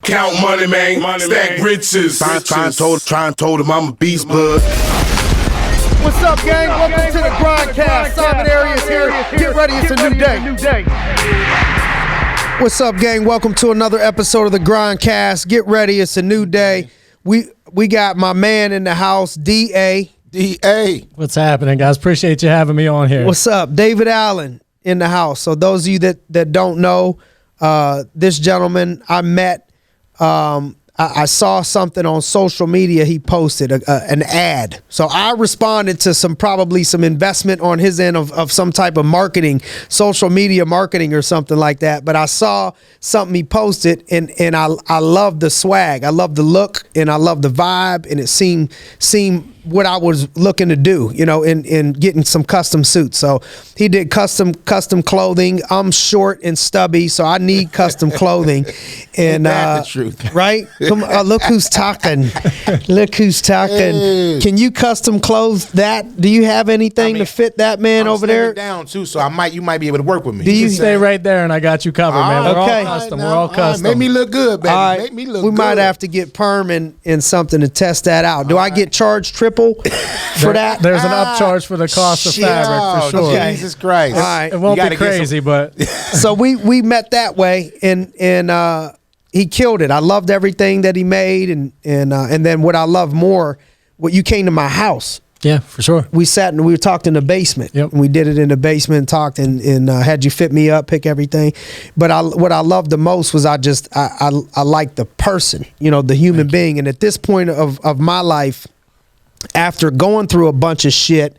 count money, man. Stack riches. Try and told him I'm a beast, bud. What's up, gang? Welcome to the G.R.I.N.D. Simon Arias here. Get ready, it's a new day. What's up, gang? Welcome to another episode of the G.R.I.N.D. Get ready, it's a new day. We got my man in the house, D.A. What's happening, guys? Appreciate you having me on here. What's up? David Allen in the house. So those of you that don't know, this gentleman I met, I saw something on social media he posted, an ad. So I responded to probably some investment on his end of some type of marketing, social media marketing or something like that. But I saw something he posted, and I love the swag. I love the look, and I love the vibe, and it seemed what I was looking to do, in getting some custom suits. So he did custom clothing. I'm short and stubby, so I need custom clothing. And the truth, right? Come on, look who's talking. Look who's talking. Hey. Can you custom clothe that? Do you have anything to fit that man over there? Down too, so you might be able to work with me. Do you stay right there, and I got you covered, man. We're all custom. We're all custom. Make me look good, baby. Right. Make me look we good. Might have to get perm and something to test that out. Do I get charged triple for that? There's an upcharge for the cost of fabric, for sure. Okay. Jesus Christ. All right. It won't be crazy, but. So we met that way, and he killed it. I loved everything that he made, and then what I love more, you came to my house. Yeah, for sure. We sat and we talked in the basement. Yep. And we did it in the basement, talked and had you fit me up, pick everything. But what I loved the most was I like the person, the human being. And at this point of my life, after going through a bunch of shit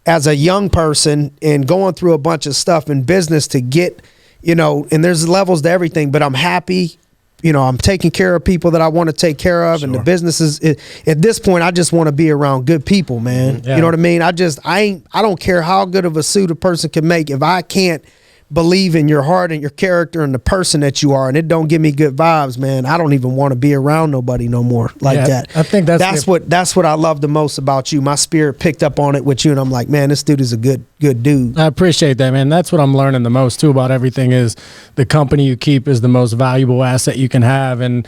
as a young person and going through a bunch of stuff in business to get, and there's levels to everything, but I'm happy. I'm taking care of people that I want to take care of. Sure. And the business is, at this point, I just want to be around good people, man. Yeah. You know what I mean? I don't care how good of a suit a person can make. If I can't believe in your heart and your character and the person that you are, and it don't give me good vibes, man, I don't even want to be around nobody no more like that. I think that's what I love the most about you. My spirit picked up on it with you, and I'm like, man, this dude is a good dude. I appreciate that, man. That's what I'm learning the most too about everything is the company you keep is the most valuable asset you can have, and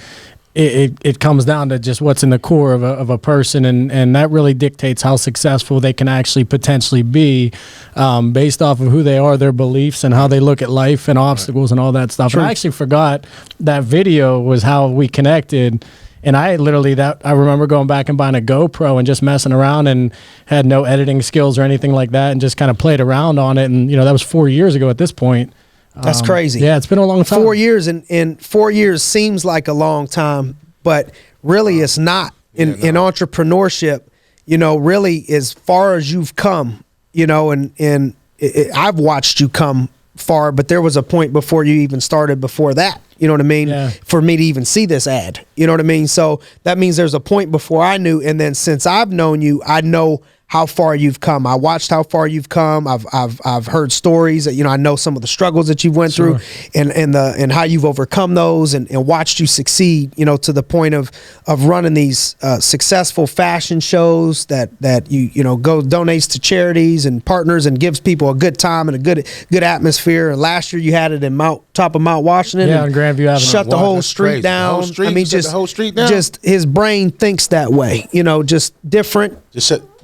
it comes down to just what's in the core of a person, and that really dictates how successful they can actually potentially be based off of who they are, their beliefs, and how they look at life and obstacles and all that stuff. And I actually forgot that video was how we connected. And I remember going back and buying a GoPro and just messing around and had no editing skills or anything like that and just kind of played around on it. And, that was 4 years ago at this point. That's crazy. Yeah, it's been a long time. 4 years, and 4 years seems like a long time, but really it's not. In entrepreneurship, really as far as you've come, I've watched you come far, but there was a point before you even started before that. You know what I mean? Yeah. For me to even see this ad. You know what I mean? So that means there's a point before I knew, and then since I've known you, I know how far you've come. I watched how far you've come. I've heard stories that, I know some of the struggles that you went through and how you've overcome those and watched you succeed, to the point of running these successful fashion shows that go donates to charities and partners and gives people a good time and a good atmosphere. And last year you had it in top of Mount Washington. Yeah, on Grandview Avenue. Shut the whole street down. The whole street down. Just his brain thinks that way, just different.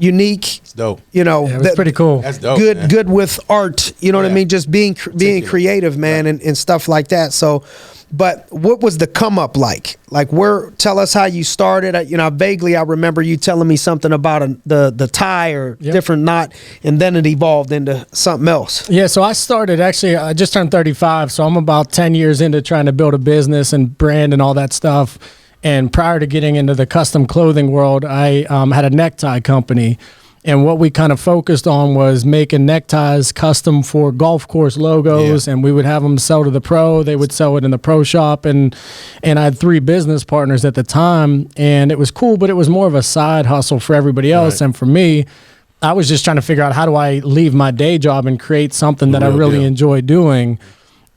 Unique. It's dope. It's pretty cool. That's dope. Good with art. You know what I mean? Just being creative, man, and stuff like that. So, but what was the come up like? Like, tell us how you started. Vaguely I remember you telling me something about the tie or different knot, and then it evolved into something else. Yeah, so I started, actually, I just turned 35, so I'm about 10 years into trying to build a business and brand and all that stuff. And prior to getting into the custom clothing world, I had a necktie company. And what we kind of focused on was making neckties custom for golf course logos, and we would have them sell to the pro. They would sell it in the pro shop, and I had 3 business partners at the time, and it was cool, but it was more of a side hustle for everybody else. Right. And for me, I was just trying to figure out how do I leave my day job and create something that I really enjoy doing.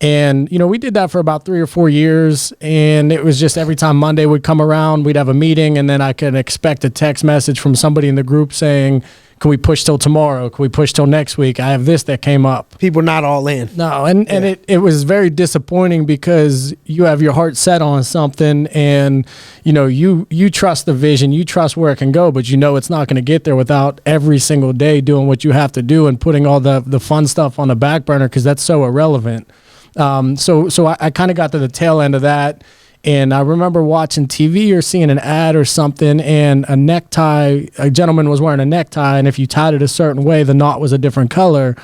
And, we did that for about 3 or 4 years, and it was just every time Monday would come around, we'd have a meeting, and then I could expect a text message from somebody in the group saying, can we push till tomorrow? Can we push till next week? I have this that came up. People not all in. No, and it was very disappointing because you have your heart set on something, and you trust the vision, you trust where it can go, but it's not going to get there without every single day doing what you have to do and putting all the fun stuff on the back burner because that's so irrelevant. So I kind of got to the tail end of that. And I remember watching TV or seeing an ad or something, and a gentleman was wearing a necktie, and if you tied it a certain way, the knot was a different color.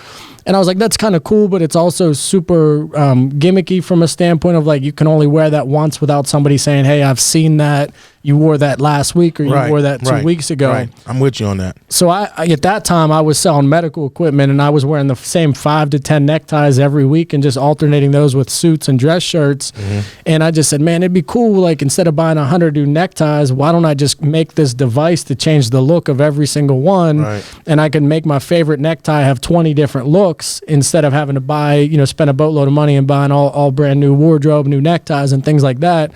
And I was like, that's kind of cool, but it's also super gimmicky from a standpoint of like, you can only wear that once without somebody saying, hey, I've seen that. You wore that last week or you wore that 2 weeks ago. Right. I'm with you on that. So I at that time, I was selling medical equipment, and I was wearing the same 5 to 10 neckties every week and just alternating those with suits and dress shirts. Mm-hmm. And I just said, man, it'd be cool. Like, instead of buying 100 new neckties, why don't I just make this device to change the look of every single one? Right. And I can make my favorite necktie have 20 different looks instead of having to buy, spend a boatload of money and buying all brand new wardrobe, new neckties and things like that.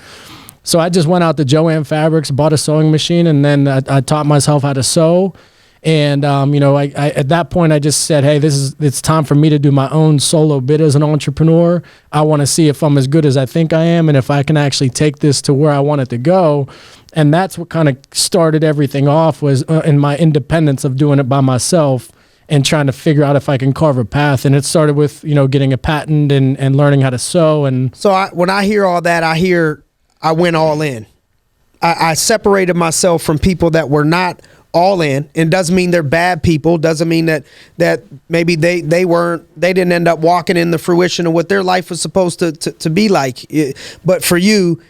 So I just went out to Jo-Ann Fabrics, bought a sewing machine, and then I taught myself how to sew. And, I at that point, I just said, hey, it's time for me to do my own solo bit as an entrepreneur. I want to see if I'm as good as I think I am and if I can actually take this to where I want it to go. And that's what kind of started everything off, was in my independence of doing it by myself and trying to figure out if I can carve a path. And it started with, getting a patent and learning how to sew. And so when I hear all that, I went all in. I separated myself from people that were not all in, and doesn't mean they're bad people. Doesn't mean that maybe they didn't end up walking in the fruition of what their life was supposed to be like. But for you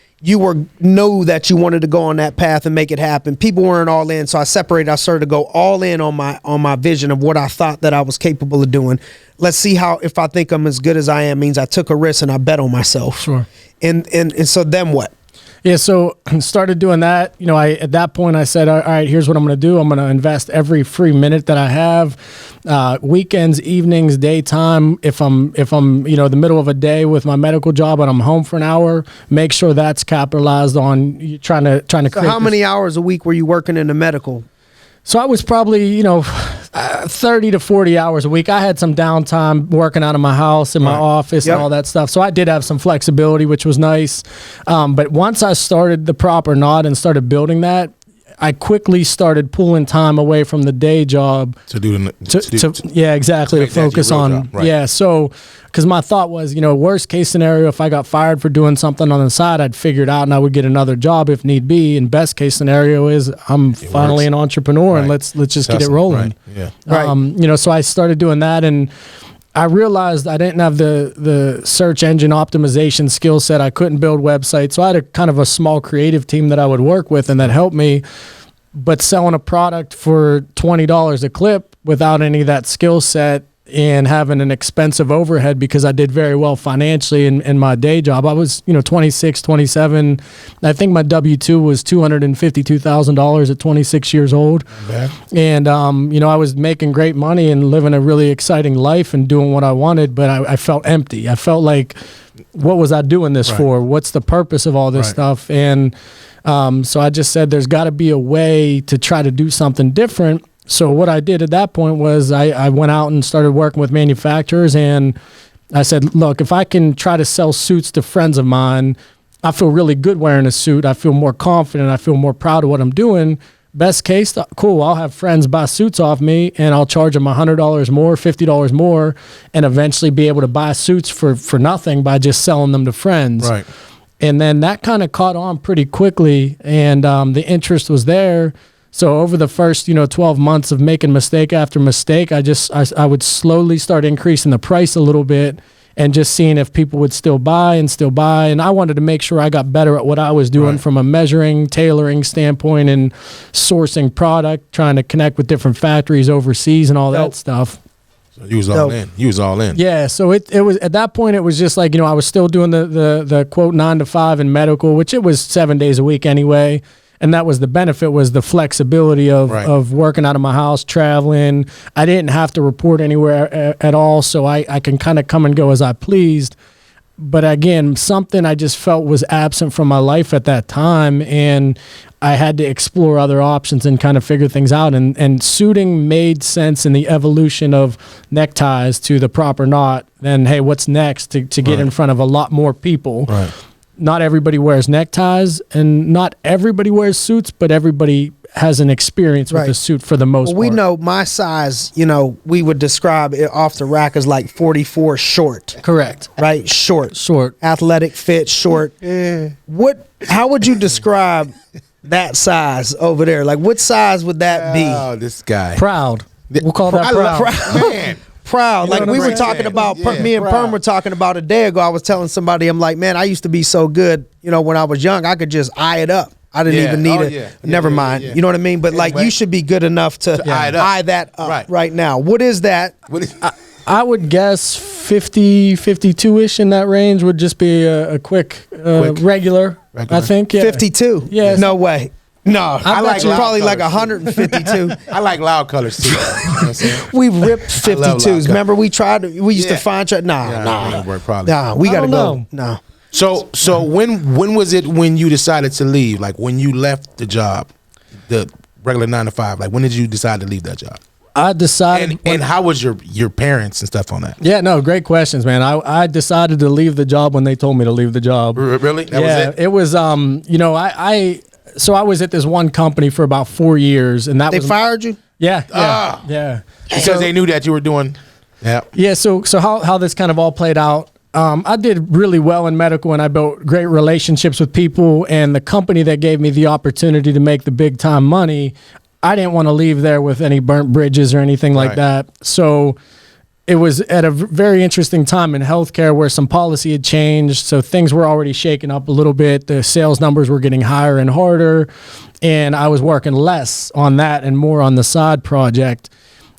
know that you wanted to go on that path and make it happen. People weren't all in, so I separated. I started to go all in on my vision of what I thought that I was capable of doing. Let's see if I think I'm as good as I am means I took a risk and I bet on myself. Sure. And so then what? Yeah, so I started doing that. At that point, I said, all right, here's what I'm going to do. I'm going to invest every free minute that I have, weekends, evenings, daytime. If I'm the middle of a day with my medical job and I'm home for an hour, make sure that's capitalized on trying to create. So how many hours a week were you working in the medical? So I was probably, 30 to 40 hours a week. I had some downtime working out of my house in my office and all that stuff. So I did have some flexibility, which was nice. But once I started the proper knot and started building that, I quickly started pulling time away from the day job to focus on. Right. Yeah. So, because my thought was, worst case scenario, if I got fired for doing something on the side, I'd figure it out and I would get another job if need be. And best case scenario is I'm finally an entrepreneur and let's just get it rolling. Right. Yeah. Right. So I started doing that, and I realized I didn't have the search engine optimization skill set. I couldn't build websites. So I had a kind of a small creative team that I would work with and that helped me. But selling a product for $20 a clip without any of that skill set and having an expensive overhead, because I did very well financially in my day job. I was, 26, 27. I think my W-2 was $252,000 at 26 years old. And, I was making great money and living a really exciting life and doing what I wanted, but I felt empty. I felt like, what was I doing this for? What's the purpose of all this stuff? And so I just said, there's got to be a way to try to do something different. So what I did at that point was I went out and started working with manufacturers, and I said, look, if I can try to sell suits to friends of mine, I feel really good wearing a suit. I feel more confident. I feel more proud of what I'm doing. Best case, cool, I'll have friends buy suits off me, and I'll charge them $100 more, $50 more, and eventually be able to buy suits for nothing by just selling them to friends. Right. And then that kind of caught on pretty quickly, and the interest was there. So over the first, 12 months of making mistake after mistake, I would slowly start increasing the price a little bit and just seeing if people would still buy. And I wanted to make sure I got better at what I was doing from a measuring, tailoring standpoint and sourcing product, trying to connect with different factories overseas and all that stuff. So you was all in. You was all in. Yeah. So it was at that point, it was just like, I was still doing the quote 9 to 5 in medical, which it was 7 days a week anyway. And that was the benefit, was the flexibility of working out of my house, traveling. I didn't have to report anywhere at all, so I can kind of come and go as I pleased. But again, something I just felt was absent from my life at that time, and I had to explore other options and kind of figure things out. And suiting made sense in the evolution of neckties to the proper knot. Then, hey, what's next to get in front of a lot more people? Right. Not everybody wears neckties, and not everybody wears suits, but everybody has an experience with a suit for the most part. We know my size, you know, we would describe it off the rack as like 44 short. Correct. Right? Short. Short. Athletic fit, short. How would you describe that size over there? Like, what size would that be? Oh, this guy. Proud. We'll call that proud. Man. Proud. You know Like what we I'm were saying? talking about, me and proud. Perm were talking about a day ago. I was telling somebody, I'm like, man, I used to be so good, you know, when I was young, I could just eye it up. I didn't even need never mind. You know what I mean? But like, you should be good enough to eye that up right now. What is that? I would guess 50, 52-ish in that range would just be a quick, regular, I think. Yeah. 52? Yeah. No way. No, I like probably loud like colors. 152. I like loud colors too. You know what I'm saying? We ripped I love loud 52s. colors. Remember, we used to find, Yeah, nah, work probably. we I got to don't go. know. No. So when was it when you decided to leave? Like when you left the job, the regular 9 to 5. Like when did you decide to leave that job? I decided. And how was your parents and stuff on that? Yeah, no, great questions, man. I decided to leave the job when they told me to leave the job. Really? That was it? It was, you know, so I was at this one company for about 4 years, and They fired you? Yeah. Because they knew that you were doing. Yeah. Yeah. So how this kind of all played out. I did really well in medical, and I built great relationships with people. And the company that gave me the opportunity to make the big time money, I didn't want to leave there with any burnt bridges or anything like that. So it was at a very interesting time in healthcare where some policy had changed. So things were already shaken up a little bit. The sales numbers were getting higher and harder, and I was working less on that and more on the side project.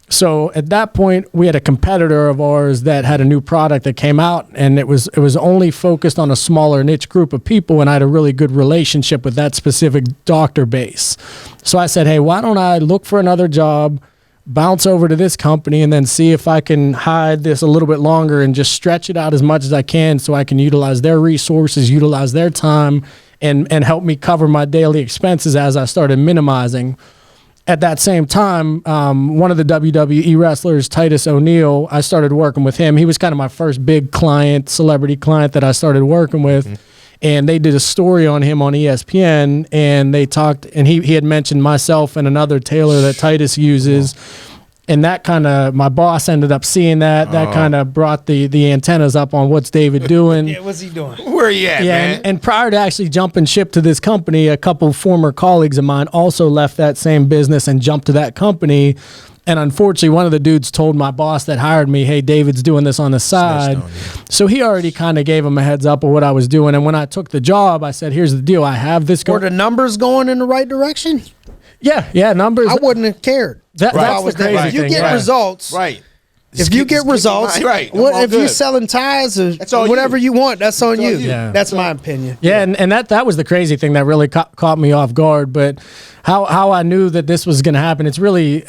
So at that point, we had a competitor of ours that had a new product that came out, and it was only focused on a smaller niche group of people, and I had a really good relationship with that specific doctor base. So I said, hey, why don't I look for another job, bounce over to this company, and then see if I can hide this a little bit longer and just stretch it out as much as I can so I can utilize their resources, utilize their time, and help me cover my daily expenses as I started minimizing. At that same time, one of the WWE wrestlers, Titus O'Neil, I started working with him. He was kind of my first big client, celebrity client that I started working with. And they did a story on him on ESPN, and they talked, and he had mentioned myself and another tailor that Titus uses. And that kind of, my boss ended up seeing that. That kind of brought the antennas up on what's David doing. Yeah, what's he doing? Where are you at, man? And prior to actually jumping ship to this company, a couple former colleagues of mine also left that same business and jumped to that company. And unfortunately, one of the dudes told my boss that hired me, hey, David's doing this on the side. So he already kind of gave him a heads up of what I was doing. And when I took the job, I said, here's the deal. I have this Were going. the numbers going in the right direction? Yeah, numbers. I wouldn't have cared. That's the crazy If you thing, get yeah. results, Right. if you get results, right. what if you're selling ties or all whatever you want, that's on you. Yeah. That's my opinion. Yeah, and that was the crazy thing that really caught me off guard. But how I knew that this was going to happen, it's really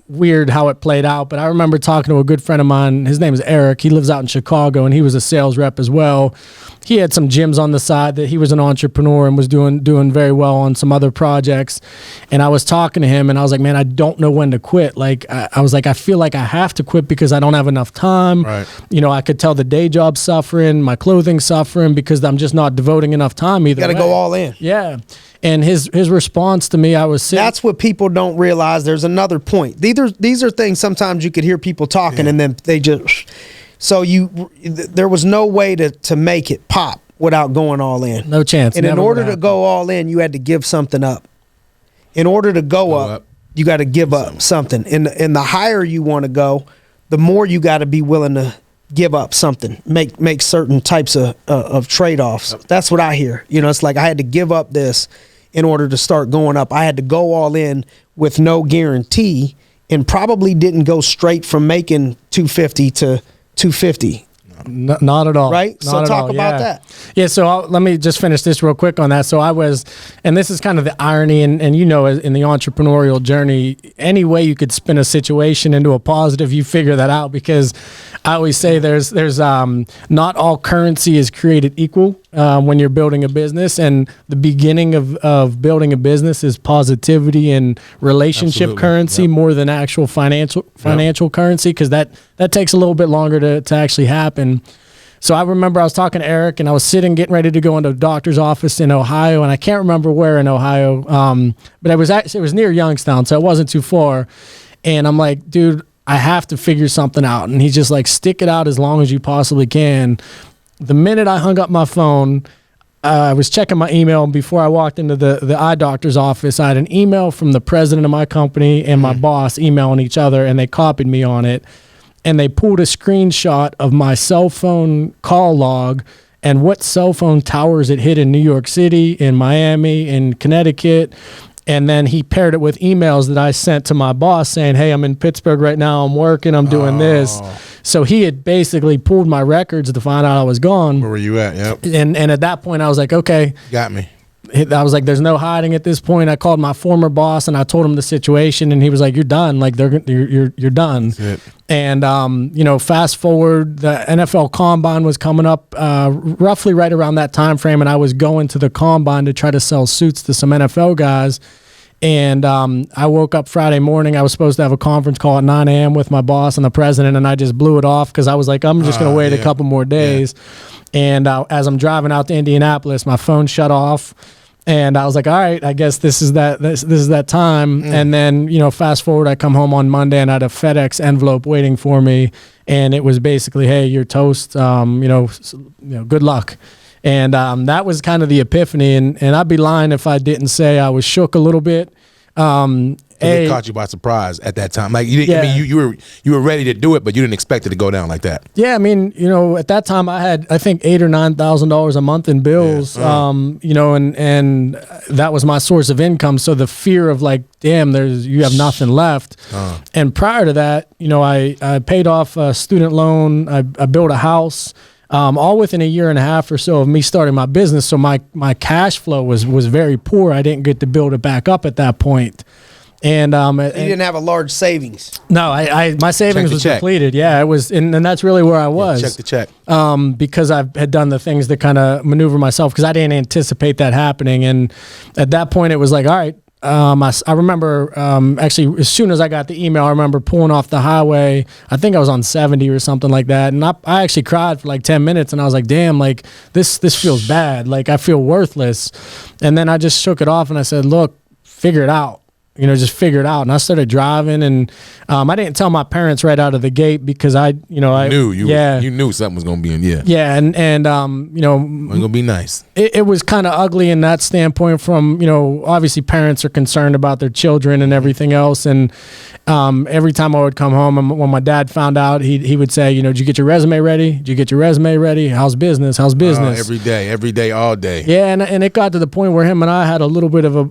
weird how it played out. But I remember talking to a good friend of mine. His name is Eric. He lives out in Chicago, and he was a sales rep as well. He had some gyms on the side that he was an entrepreneur and was doing very well on some other projects. And I was talking to him, and I was like, man, I don't know when to quit. Like, I was like, I feel like I have to quit because I don't have enough time. Right. You know, I could tell the day job suffering, my clothing suffering because I'm just not devoting enough time either. You got to go all in. Yeah. And his response to me, I was sitting. That's what people don't realize. There's another point. These are things sometimes you could hear people talking and then they just. So there was no way to make it pop without going all in. No chance. And in Never order would to happen. go all in, you had to give something up. In order to go up, you got to give up something. And the higher you want to go, the more you got to be willing to give up something, make certain types of trade-offs. That's what I hear. You know, it's like I had to give up this in order to start going up. I had to go all in with no guarantee and probably didn't go straight from making 250 to 250. Not at all. Right? Not So at talk all, about yeah. that. Yeah, so let me just finish this real quick on that. So I was, and this is kind of the irony, and you know, in the entrepreneurial journey, any way you could spin a situation into a positive, you figure that out, because I always say there's not all currency is created equal when you're building a business, and the beginning of building a business is positivity and relationship Absolutely. currency more than actual financial currency, because that takes a little bit longer to actually happen. So I remember I was talking to Eric, and I was sitting getting ready to go into a doctor's office in Ohio, and I can't remember where in Ohio, but it was near Youngstown, so it wasn't too far. And I'm like, dude, I have to figure something out. And he's just like, stick it out as long as you possibly can. The minute I hung up my phone, I was checking my email, and before I walked into the eye doctor's office, I had an email from the president of my company and my boss emailing each other, and they copied me on it. And they pulled a screenshot of my cell phone call log and what cell phone towers it hit in New York City, in Miami, in Connecticut. And then he paired it with emails that I sent to my boss saying, hey, I'm in Pittsburgh right now. I'm working. I'm doing this. So he had basically pulled my records to find out I was gone. Where were you at? Yep. And at that point, I was like, okay. Got me. I was like, there's no hiding at this point. I called my former boss and I told him the situation, and he was like, you're done. Like, you're done. That's it. And, you know, fast forward, the NFL Combine was coming up roughly right around that time frame, and I was going to the Combine to try to sell suits to some NFL guys. And I woke up Friday morning. I was supposed to have a conference call at 9 a.m. with my boss and the president, and I just blew it off because I was like, I'm just going to wait a couple more days. And as I'm driving out to Indianapolis, my phone shut off. And I was like, all right, I guess this is that time. And then, you know, fast forward, I come home on Monday, and I had a FedEx envelope waiting for me. And it was basically, hey, you're toast, good luck. And that was kind of the epiphany. And I'd be lying if I didn't say I was shook a little bit. It caught you by surprise at that time. Like, you didn't, I mean, you were ready to do it, but you didn't expect it to go down like that. Yeah, I mean, you know, at that time I had, I think, $8,000 or $9,000 a month in bills. You know, and that was my source of income. So the fear of like, damn, you have nothing left. And prior to that, you know, I paid off a student loan. I built a house. All within a year and a half or so of me starting my business. So my cash flow was very poor. I didn't get to build it back up at that point. And you didn't have a large savings. No, my savings was depleted. Yeah, it was, and that's really where I was. Check the check. Because I had done the things to kind of maneuver myself, because I didn't anticipate that happening. And at that point, it was like, all right. I remember actually, as soon as I got the email, I remember pulling off the highway. I think I was on 70 or something like that, and I actually cried for like 10 minutes, and I was like, damn, like this feels bad. Like, I feel worthless. And then I just shook it off, and I said, look, figure it out. You know, just figure it out. And I started driving, and I didn't tell my parents right out of the gate, because I knew you knew something was gonna be in. Yeah, and you know, it was gonna be nice. It was kind of ugly in that standpoint. From, you know, obviously parents are concerned about their children and everything else, and every time I would come home, and when my dad found out, he would say, you know, did you get your resume ready? Did you get your resume ready? How's business? Every day, all day. Yeah, and it got to the point where him and I had a little bit of a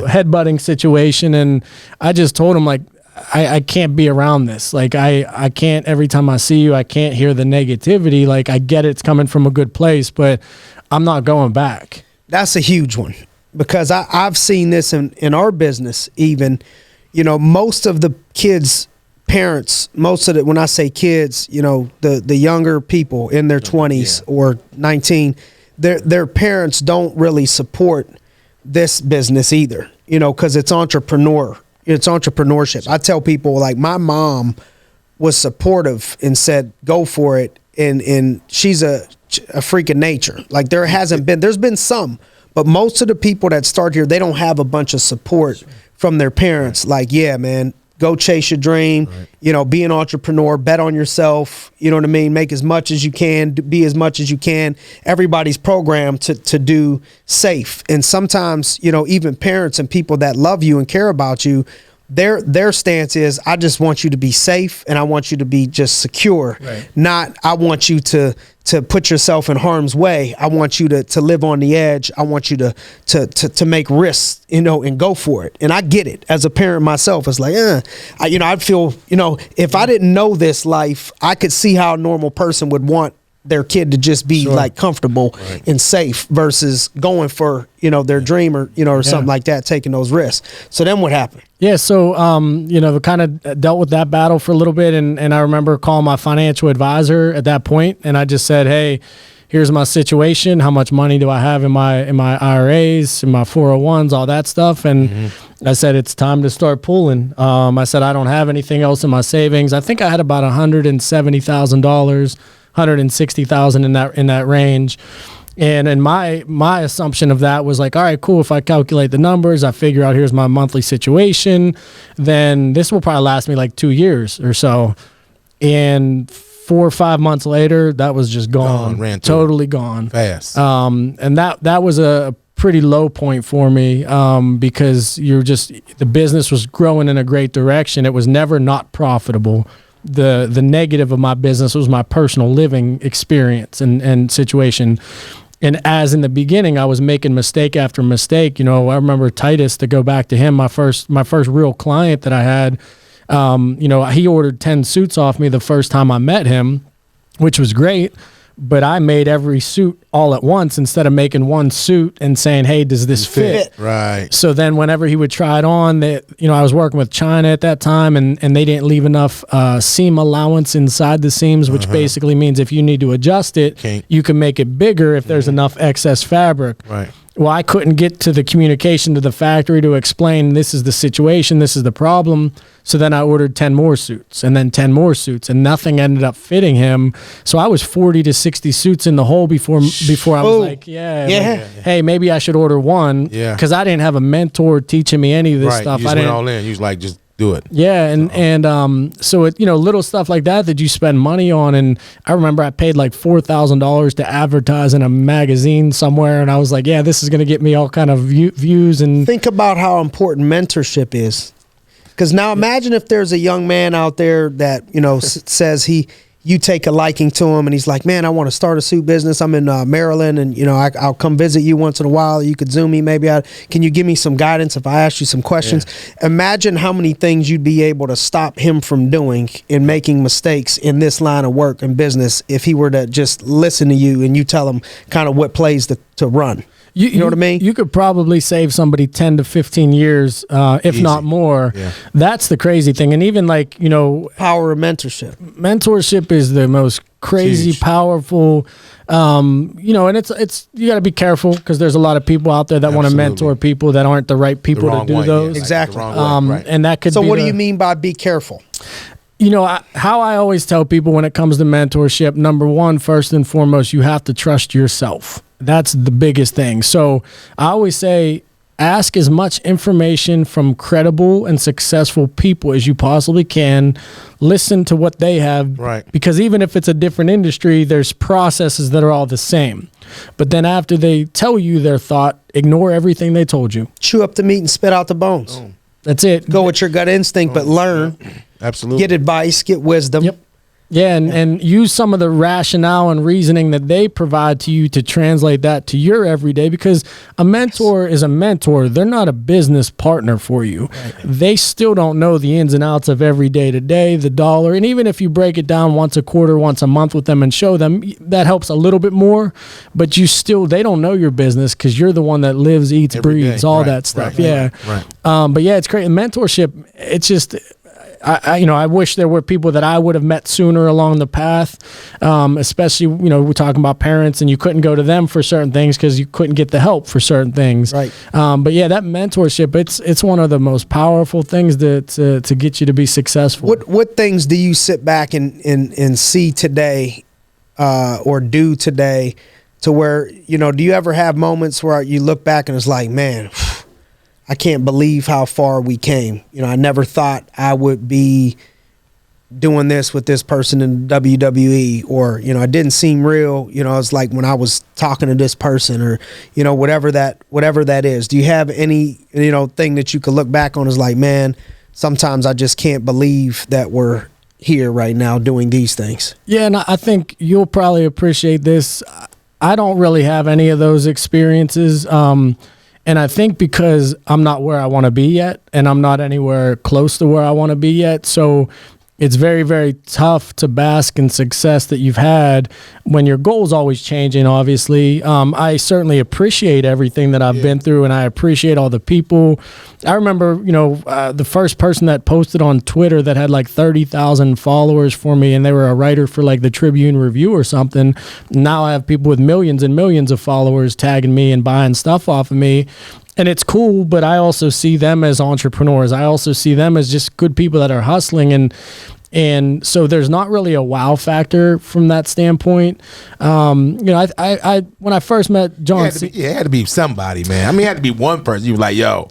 headbutting situation. And I just told him, like, I can't be around this. Like, I can't, every time I see you, I can't hear the negativity. Like, I get it's coming from a good place, but I'm not going back. That's a huge one, because I've seen this in our business even. You know, most of the kids' parents, when I say kids, you know, the younger people in their 20s or 19, their parents don't really support this business either. You know, because it's entrepreneurship. I tell people, like, my mom was supportive and said, go for it. And she's a freak of nature. Like, there's been some, but most of the people that start here, they don't have a bunch of support from their parents. Like, yeah, man, go chase your dream, you know, be an entrepreneur, bet on yourself, you know what I mean? Make as much as you can, be as much as you can. Everybody's programmed to do safe. And sometimes, you know, even parents and people that love you and care about you, their stance is, I just want you to be safe, and I want you to be just secure. Not, I want you to put yourself in harm's way. I want you to live on the edge. I want you to make risks, you know, and go for it. And I get it. As a parent myself, it's like, I'd feel, you know, if I didn't know this life, I could see how a normal person would want their kid to just be like comfortable and safe versus going for, you know, their dream or, you know, or something like that, taking those risks. So then what happened? Yeah, so you know, kind of dealt with that battle for a little bit, and I remember calling my financial advisor at that point, and I just said, hey, here's my situation. How much money do I have in my IRAs, in my 401s, all that stuff? And I said, it's time to start pulling. I said, I don't have anything else in my savings. I think I had about $170,000, $160,000 in that range. And my assumption of that was like, all right, cool. If I calculate the numbers, I figure out here's my monthly situation, then this will probably last me like 2 years or so. And 4 or 5 months later, that was just gone, totally gone, fast. And that was a pretty low point for me, because the business was growing in a great direction. It was never not profitable. The negative of my business was my personal living experience and situation. And as in the beginning, I was making mistake after mistake. You know, I remember Titus, to go back to him, my first real client that I had. You know, he ordered 10 suits off me the first time I met him, which was great. But I made every suit all at once instead of making one suit and saying, hey, does this fit? Right. So then whenever he would try it on, you know, I was working with China at that time, and they didn't leave enough seam allowance inside the seams, which basically means if you need to adjust it, you can make it bigger if there's enough excess fabric. Right. Well, I couldn't get to the communication to the factory to explain this is the situation, this is the problem. So then I ordered 10 more suits and then 10 more suits, and nothing ended up fitting him. So I was 40 to 60 suits in the hole before I was like, hey, maybe I should order one. Yeah. Because I didn't have a mentor teaching me any of this stuff. You just went all in. You was like, just do it. Yeah, and so it, you know, little stuff like that you spend money on. And I remember I paid like $4,000 to advertise in a magazine somewhere, and I was like, yeah, this is going to get me all kind of views. And think about how important mentorship is. Because now imagine if there's a young man out there that, you know, says you take a liking to him, and he's like, man, I want to start a suit business. I'm in Maryland, and, you know, I'll come visit you once in a while. You could Zoom me. Maybe can you give me some guidance if I ask you some questions? Yeah. Imagine how many things you'd be able to stop him from doing and making mistakes in this line of work and business if he were to just listen to you and you tell him kind of what plays to run. You know what I mean? You could probably save somebody 10 to 15 years, if not more. Yeah. That's the crazy thing. And even like, you know, power of mentorship. Mentorship is the most crazy, powerful, you know, and it's you got to be careful because there's a lot of people out there that want to mentor people that aren't the right people to do those. Yeah, exactly. And that could be. So what do you mean by be careful? You know, how I always tell people when it comes to mentorship, number one, first and foremost, you have to trust yourself. That's the biggest thing. So I always say, ask as much information from credible and successful people as you possibly can. Listen to what they have. Right. Because even if it's a different industry, there's processes that are all the same. But then after they tell you their thought, ignore everything they told you. Chew up the meat and spit out the bones. Oh. That's it. Go with your gut instinct, but learn. Absolutely. Get advice, get wisdom. Yep. Yeah, and use some of the rationale and reasoning that they provide to you to translate that to your everyday, because a mentor is a mentor. They're not a business partner for you. Right. They still don't know the ins and outs of every day to day, the dollar. And even if you break it down once a quarter, once a month with them and show them, that helps a little bit more. But they don't know your business because you're the one that lives, eats, breathes, all that stuff. Yeah. Right. But yeah, it's great. Mentorship, it's just... I wish there were people that I would have met sooner along the path, especially, you know, we're talking about parents and you couldn't go to them for certain things because you couldn't get the help for certain things. Right. But yeah, that mentorship, it's one of the most powerful things to get you to be successful. What things do you sit back and see today or do today to where, you know, do you ever have moments where you look back and it's like, man, I can't believe how far we came. You know, I never thought I would be doing this with this person in WWE, or, you know, it didn't seem real. You know, it's like when I was talking to this person, or, you know, whatever that is. Do you have any, you know, thing that you could look back on as like, man, sometimes I just can't believe that we're here right now doing these things? Yeah, and I think you'll probably appreciate this. I don't really have any of those experiences. And I think because I'm not where I want to be yet, and I'm not anywhere close to where I want to be yet. So it's very, very tough to bask in success that you've had when your goal's always changing, obviously. I certainly appreciate everything that I've been through, and I appreciate all the people. I remember, the first person that posted on Twitter that had like 30,000 followers for me, and they were a writer for like the Tribune Review or something. Now I have people with millions and millions of followers tagging me and buying stuff off of me. And it's cool, but I also see them as entrepreneurs. I also see them as just good people that are hustling, and so there's not really a wow factor from that standpoint. I when I first met John, it had to be somebody, man. I mean, it had to be one person. You were like, yo,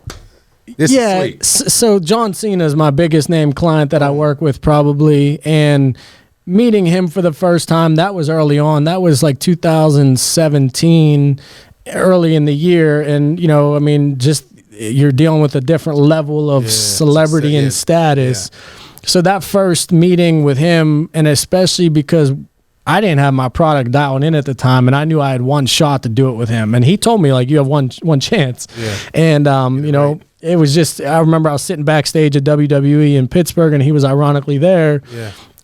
this is sweet. So John Cena is my biggest name client that I work with probably, and meeting him for the first time, that was early on. That was like 2017. Early in the year, and just you're dealing with a different level of celebrity and status. So that first meeting with him, and especially because I didn't have my product dialed in at the time, and I knew I had one shot to do it with him, and he told me like, you have one chance. And it was just, I remember I was sitting backstage at WWE in Pittsburgh, and he was ironically there.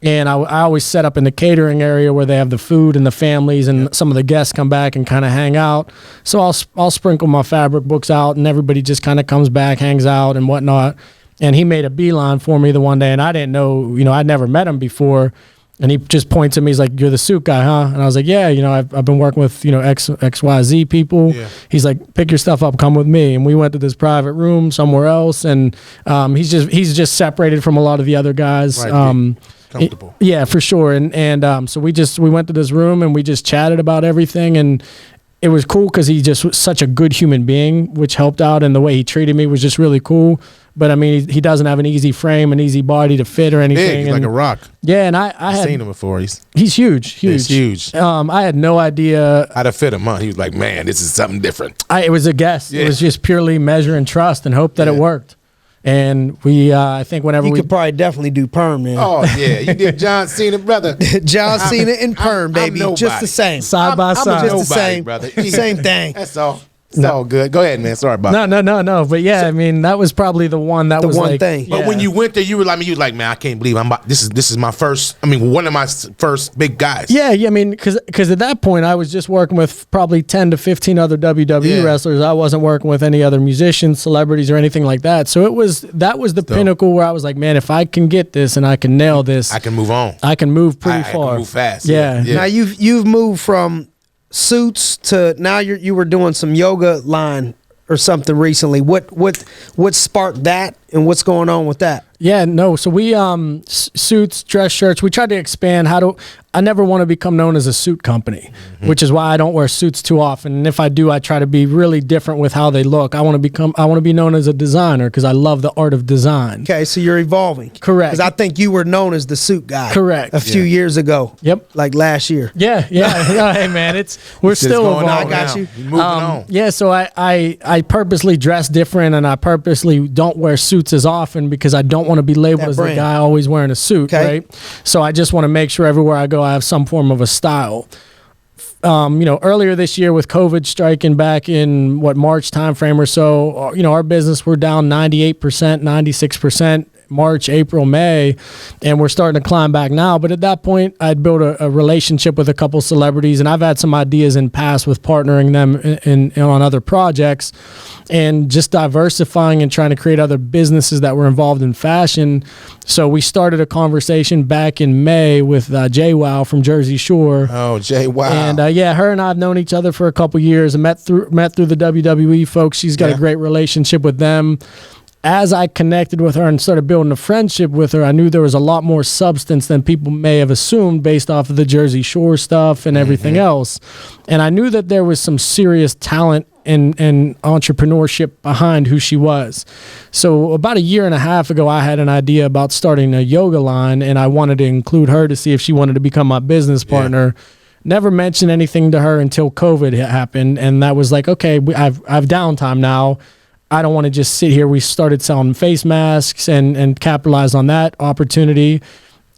And I always set up in the catering area where they have the food and the families, and some of the guests come back and kind of hang out. So I'll sprinkle my fabric books out, and everybody just kind of comes back, hangs out and whatnot. And he made a beeline for me the one day, and I didn't know, I'd never met him before. And he just points at me, he's like, "You're the suit guy, huh?" And I was like, "Yeah, I've been working with, XYZ people." He's like, "Pick your stuff up, come with me." And we went to this private room somewhere else, and he's just separated from a lot of the other guys. Comfortable. Yeah, for sure. And so we went to this room and we just chatted about everything, and it was cool because he just was such a good human being, which helped out, and the way he treated me was just really cool. But I mean, he doesn't have an easy frame, an easy body to fit or anything. Big, like a rock. Yeah, and I had seen him before. He's huge. He's huge. I had no idea how to fit him, huh? He was like, "Man, this is something different." It was a guess. It was just purely measure and trust and hope that it worked. And we, I think whenever you could probably definitely do perm, man. Oh yeah, you did John Cena, brother. John Cena and perm, baby, just the same, side by side, just the same, brother. Same thing. That's all. It's all good. Go ahead, man. Sorry about that. No. But yeah, I mean, that was probably the one that was one like, thing. But when you went there, you were like, man, I can't believe this is my first. I mean, one of my first big guys. Yeah. I mean, because at that point, I was just working with probably 10 to 15 other WWE wrestlers. I wasn't working with any other musicians, celebrities, or anything like that. So that was the pinnacle where I was like, man, if I can get this and I can nail this, I can move on. I can move pretty far. I can move fast. Yeah. Now you've moved from suits to now you were doing some yoga line or something recently. What sparked that, and what's going on with that? Yeah, no. So we suits, dress shirts. We tried to expand. I never want to become known as a suit company, which is why I don't wear suits too often. And if I do, I try to be really different with how they look. I want to be known as a designer because I love the art of design. Okay, so you're evolving. Correct. Because I think you were known as the suit guy. Correct. A few years ago. Yep. Like last year. Yeah. Hey man, we're still evolving. I got you. Moving on. Yeah, so I purposely dress different, and I purposely don't wear suits as often because I don't want to be labeled as the guy always wearing a suit, right? So I just want to make sure everywhere I go I have some form of a style. Earlier this year with COVID striking back in March timeframe or so, our business, we're down 98%, 96%. March, April, May, and we're starting to climb back now. But at that point, I'd built a relationship with a couple celebrities, and I've had some ideas in past with partnering them in on other projects, and just diversifying and trying to create other businesses that were involved in fashion. So we started a conversation back in May with J.Wow from Jersey Shore. Oh, J.Wow. And her and I have known each other for a couple years and met through the WWE folks. She's got a great relationship with them. As I connected with her and started building a friendship with her, I knew there was a lot more substance than people may have assumed based off of the Jersey Shore stuff and everything else. And I knew that there was some serious talent and entrepreneurship behind who she was. So about a year and a half ago, I had an idea about starting a yoga line, and I wanted to include her to see if she wanted to become my business partner. Never mentioned anything to her until COVID happened, and that was like, okay, I've downtime now. I don't want to just sit here. We started selling face masks and capitalized on that opportunity.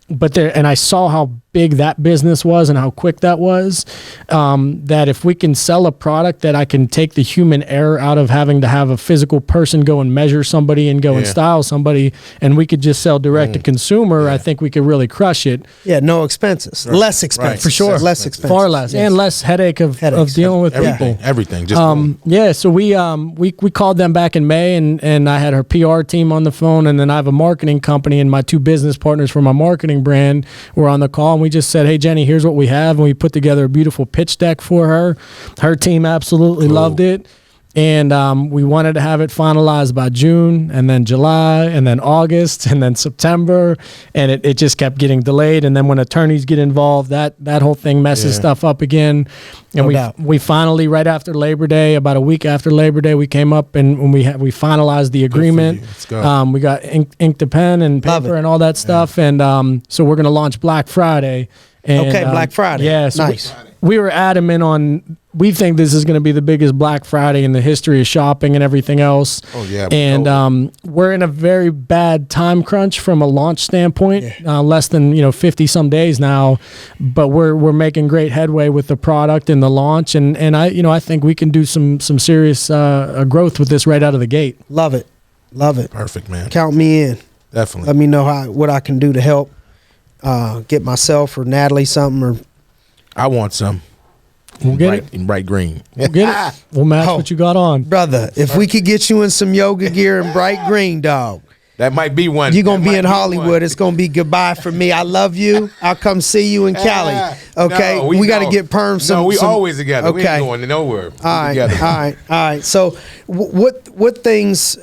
And I saw how big that business was and how quick that was, that if we can sell a product that I can take the human error out of having to have a physical person go and measure somebody and go and style somebody, and we could just sell direct to consumer, I think we could really crush it. Yeah, no expenses. Less expensive. For sure. Less expensive. Far less. And less headache of dealing with people. Everything. Just So we called them back in May, and I had her PR team on the phone, and then I have a marketing company, and my two business partners for my marketing brand were on the call, and we just said, hey, Jenny, here's what we have, and we put together a beautiful pitch deck for her. Her team absolutely loved it. And we wanted to have it finalized by June, and then July, and then August, and then September, and it just kept getting delayed. And then when attorneys get involved, that whole thing messes stuff up again. And we finally, right after Labor Day, about a week after Labor Day, we came up and we finalized the agreement. Let's go. We got ink to pen and paper and all that stuff. And so we're going to launch Black Friday. And, Black Friday. Yeah, so nice. We were adamant on, we think this is going to be the biggest Black Friday in the history of shopping and everything else. Oh, yeah. And we're in a very bad time crunch from a launch standpoint, less than 50 some days now, but we're making great headway with the product and the launch. And I think we can do some serious growth with this right out of the gate. Love it. Love it. Perfect, man. Count me in. Definitely. Let me know what I can do to help get myself or Natalie something. Or I want some. We'll get it. In bright green. We'll get it. We'll match what you got on. Brother, if we could get you in some yoga gear in bright green, dog. That might be one. You're going to be in Hollywood. It's going to be goodbye for me. I love you. I'll come see you in Cali. Okay? No, we got to get perm some. No, we always together. Okay. We ain't going nowhere. All right. So what things,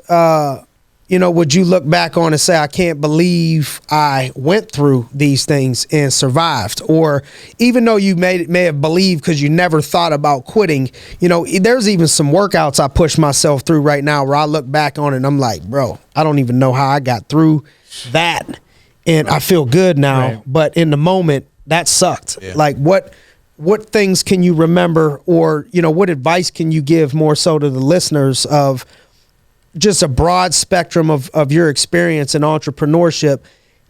would you look back on and say, I can't believe I went through these things and survived? Or even though you may have believed because you never thought about quitting, there's even some workouts I push myself through right now where I look back on it and I'm like, bro, I don't even know how I got through that. And I feel good now. Right. But in the moment, that sucked. Yeah. Like what things can you remember, or, what advice can you give more so to the listeners of just a broad spectrum of your experience in entrepreneurship?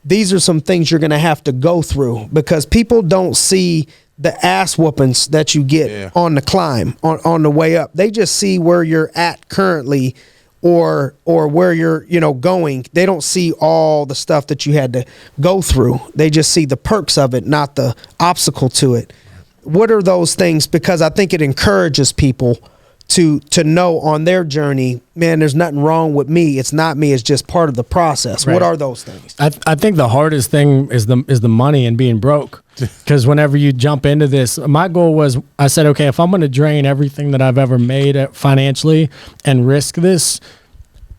These are some things you're going to have to go through, because people don't see the ass whoopings that you get on the climb, on the way up. They just see where you're at currently, or where you're, going. They don't see all the stuff that you had to go through. They just see the perks of it, not the obstacle to it. What are those things? Because I think it encourages people to know on their journey, man, there's nothing wrong with me. It's not me. It's just part of the process. Right. What are those things? I think the hardest thing is the money and being broke. Because whenever you jump into this, my goal was, I said, okay, if I'm going to drain everything that I've ever made financially and risk this,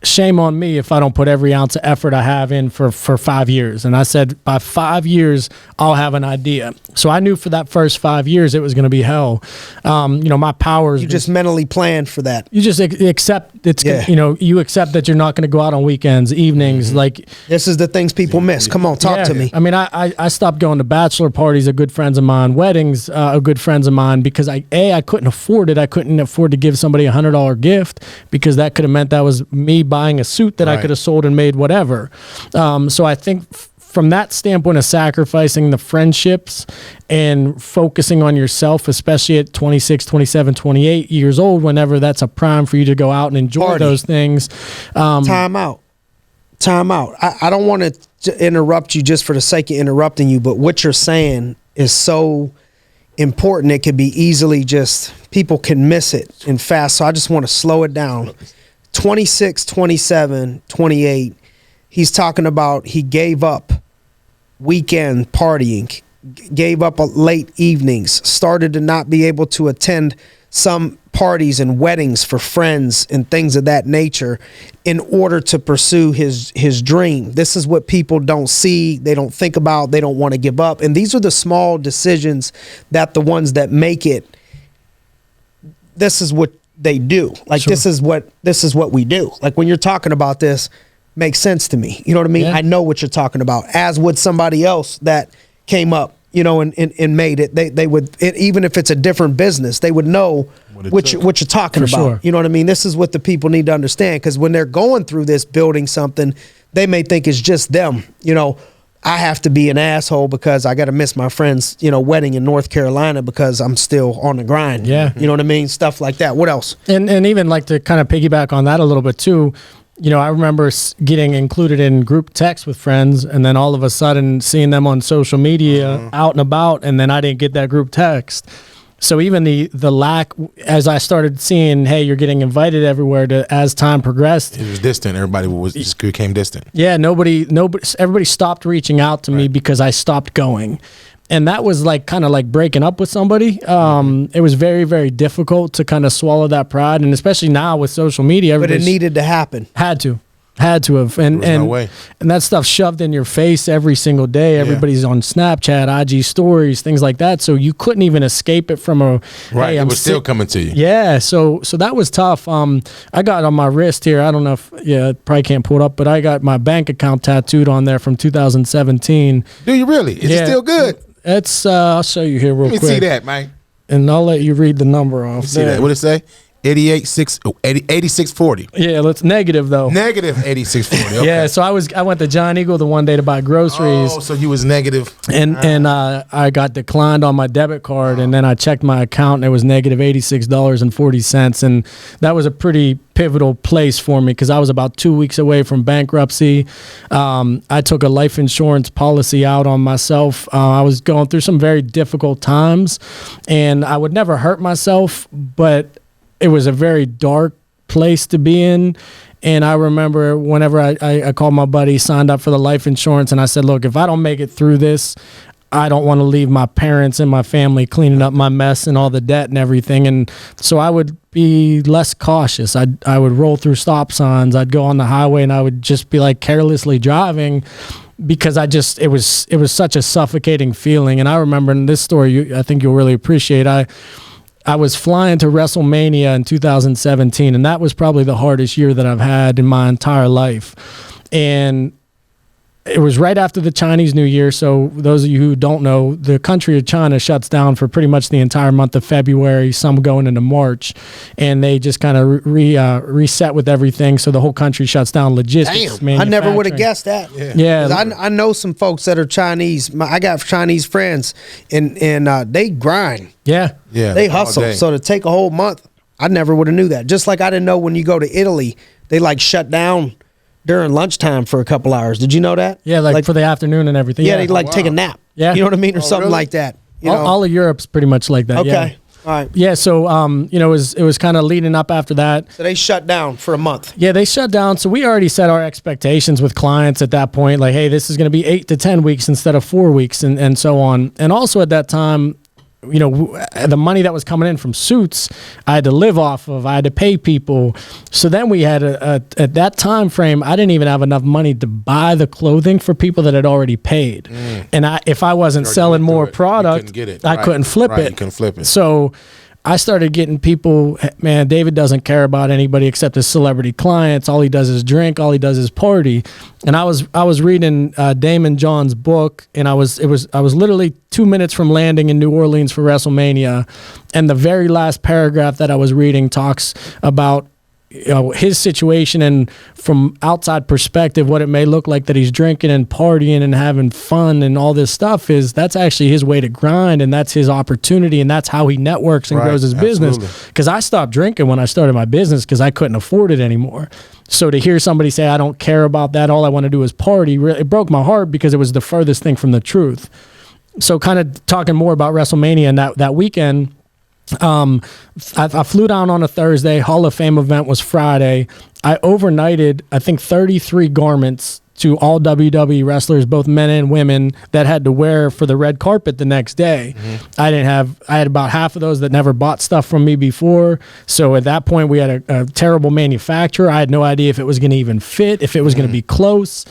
shame on me if I don't put every ounce of effort I have in for 5 years. And I said, by 5 years, I'll have an idea. So I knew for that first 5 years, it was going to be hell. My powers. You just mentally planned for that. You just accept you accept that you're not going to go out on weekends, evenings. Mm-hmm. Like, this is the things people miss. Come on, talk to me. I mean, I stopped going to bachelor parties of good friends of mine, weddings of good friends of mine, because I couldn't afford it. I couldn't afford to give somebody $100 gift, because that could have meant that was me buying a suit that I could have sold and made whatever. So I think from that standpoint of sacrificing the friendships and focusing on yourself, especially at 26, 27, 28 years old, whenever that's a prime for you to go out and enjoy those things. Time out. I don't want to interrupt you just for the sake of interrupting you, but what you're saying is so important. It could be easily people can miss it and fast. So I just want to slow it down. 26, 27, 28, he's talking about he gave up weekend partying, gave up late evenings, started to not be able to attend some parties and weddings for friends and things of that nature in order to pursue his dream. This is what people don't see, they don't think about, they don't want to give up. And these are the small decisions that the ones that make it, this is what they do. Like, sure. This is what we do. Like, when you're talking about this, makes sense to me. You know what I mean? Yeah. I know what you're talking about, as would somebody else that came up, and made it. They would, even if it's a different business, they would know what you're talking about. Sure. You know what I mean? This is what the people need to understand, because when they're going through this, building something, they may think it's just them. I have to be an asshole because I got to miss my friend's, wedding in North Carolina because I'm still on the grind. Yeah. You know what I mean? Stuff like that. What else? And even like to kind of piggyback on that a little bit too, I remember getting included in group text with friends, and then all of a sudden seeing them on social media out and about, and then I didn't get that group text. So even the lack, as I started seeing, hey, you're getting invited everywhere, as time progressed, it was distant. Everybody just became distant. Yeah, everybody stopped reaching out to me because I stopped going. And that was like kind of like breaking up with somebody. It was very, very difficult to kind of swallow that pride. And especially now with social media. But it needed to happen. Had to have. And no way. And that stuff shoved in your face every single day. Yeah. Everybody's on Snapchat, IG stories, things like that. So you couldn't even escape it from right. Hey, it I'm was still coming to you. Yeah. So that was tough. I got on my wrist here. I don't know if, probably can't pull it up, but I got my bank account tattooed on there from 2017. Do you really? Is it still good? It's I'll show you here real quick. Let me see that, man. And I'll let you read the number off. See that? What did it say? 8640. Yeah, it's negative though. Negative 8640. Okay. Yeah, so I went to John Eagle the one day to buy groceries. Oh, so you was negative. And I got declined on my debit card, and then I checked my account and it was negative $86.40, and that was a pretty pivotal place for me because I was about 2 weeks away from bankruptcy. I took a life insurance policy out on myself. I was going through some very difficult times, and I would never hurt myself, but it was a very dark place to be in. And I remember whenever I called my buddy, signed up for the life insurance, and I said, look, if I don't make it through this, I don't want to leave my parents and my family cleaning up my mess and all the debt and everything. And so I would be less cautious. I would roll through stop signs. I'd go on the highway and I would just be like carelessly driving because it was such a suffocating feeling. And I remember in this story, I think you'll really appreciate, I was flying to WrestleMania in 2017, and that was probably the hardest year that I've had in my entire life. And it was right after the Chinese New Year. So those of you who don't know, the country of China shuts down for pretty much the entire month of February, some going into March, and they just kind of reset with everything. So the whole country shuts down. Logistics. Damn, I never would have guessed that. Yeah. I know some folks that are Chinese. I got Chinese friends, and they grind. Yeah. They hustle. So to take a whole month, I never would have knew that. Just like I didn't know when you go to Italy, they like shut down during lunchtime for a couple hours. Did you know that? Yeah, like for the afternoon and everything. Yeah, they take a nap. Yeah. You know what I mean? Or something really? like that. All of Europe's pretty much like that. Okay. Yeah. All right. Yeah, so it was kind of leading up after that. So they shut down for a month. Yeah, they shut down. So we already set our expectations with clients at that point. Like, hey, this is going to be 8 to 10 weeks instead of 4 weeks, and so on. And also at that time, the money that was coming in from suits, I had to live off of. I had to pay people. So then we had at that time frame, I didn't even have enough money to buy the clothing for people that had already paid. And if I wasn't selling more product, I couldn't flip it. You couldn't flip it. So I started getting people, man, David doesn't care about anybody except his celebrity clients. All he does is drink. All he does is party. And I was reading Damon John's book, and I was literally 2 minutes from landing in New Orleans for WrestleMania, and the very last paragraph that I was reading talks about his situation, and from outside perspective, what it may look like that he's drinking and partying and having fun and all this stuff that's actually his way to grind, and that's his opportunity, and that's how he networks and grows his business. Because I stopped drinking when I started my business because I couldn't afford it anymore. So to hear somebody say, I don't care about that, all I want to do is party, it broke my heart because it was the furthest thing from the truth. So kind of talking more about WrestleMania and that weekend, I flew down on a Thursday. Hall of Fame event was Friday. I overnighted, I think, 33 garments to all WWE wrestlers, both men and women, that had to wear for the red carpet the next day. I had about half of those that never bought stuff from me before. So at that point, we had a terrible manufacturer. I had no idea if it was going to even fit, if it was going to be close.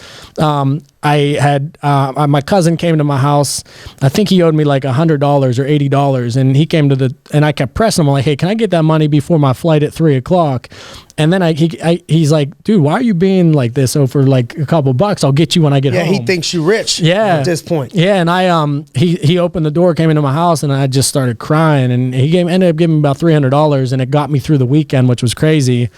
I had my cousin came to my house. I think he owed me like $100 or $80, and he came and I kept pressing him. I'm like, hey, can I get that money before my flight at 3:00? And then he's like, dude, why are you being like this? So for like a couple bucks, I'll get you when I get home. Yeah, he thinks you rich. Yeah, at this point. Yeah, and he opened the door, came into my house, and I just started crying. And he ended up giving me about $300, and it got me through the weekend, which was crazy.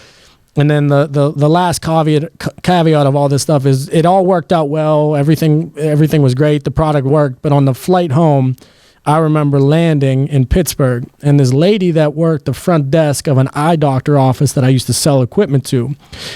And then the last caveat of all this stuff is it all worked out well. Everything was great. The product worked. But on the flight home, I remember landing in Pittsburgh, and this lady that worked the front desk of an eye doctor office that I used to sell equipment to,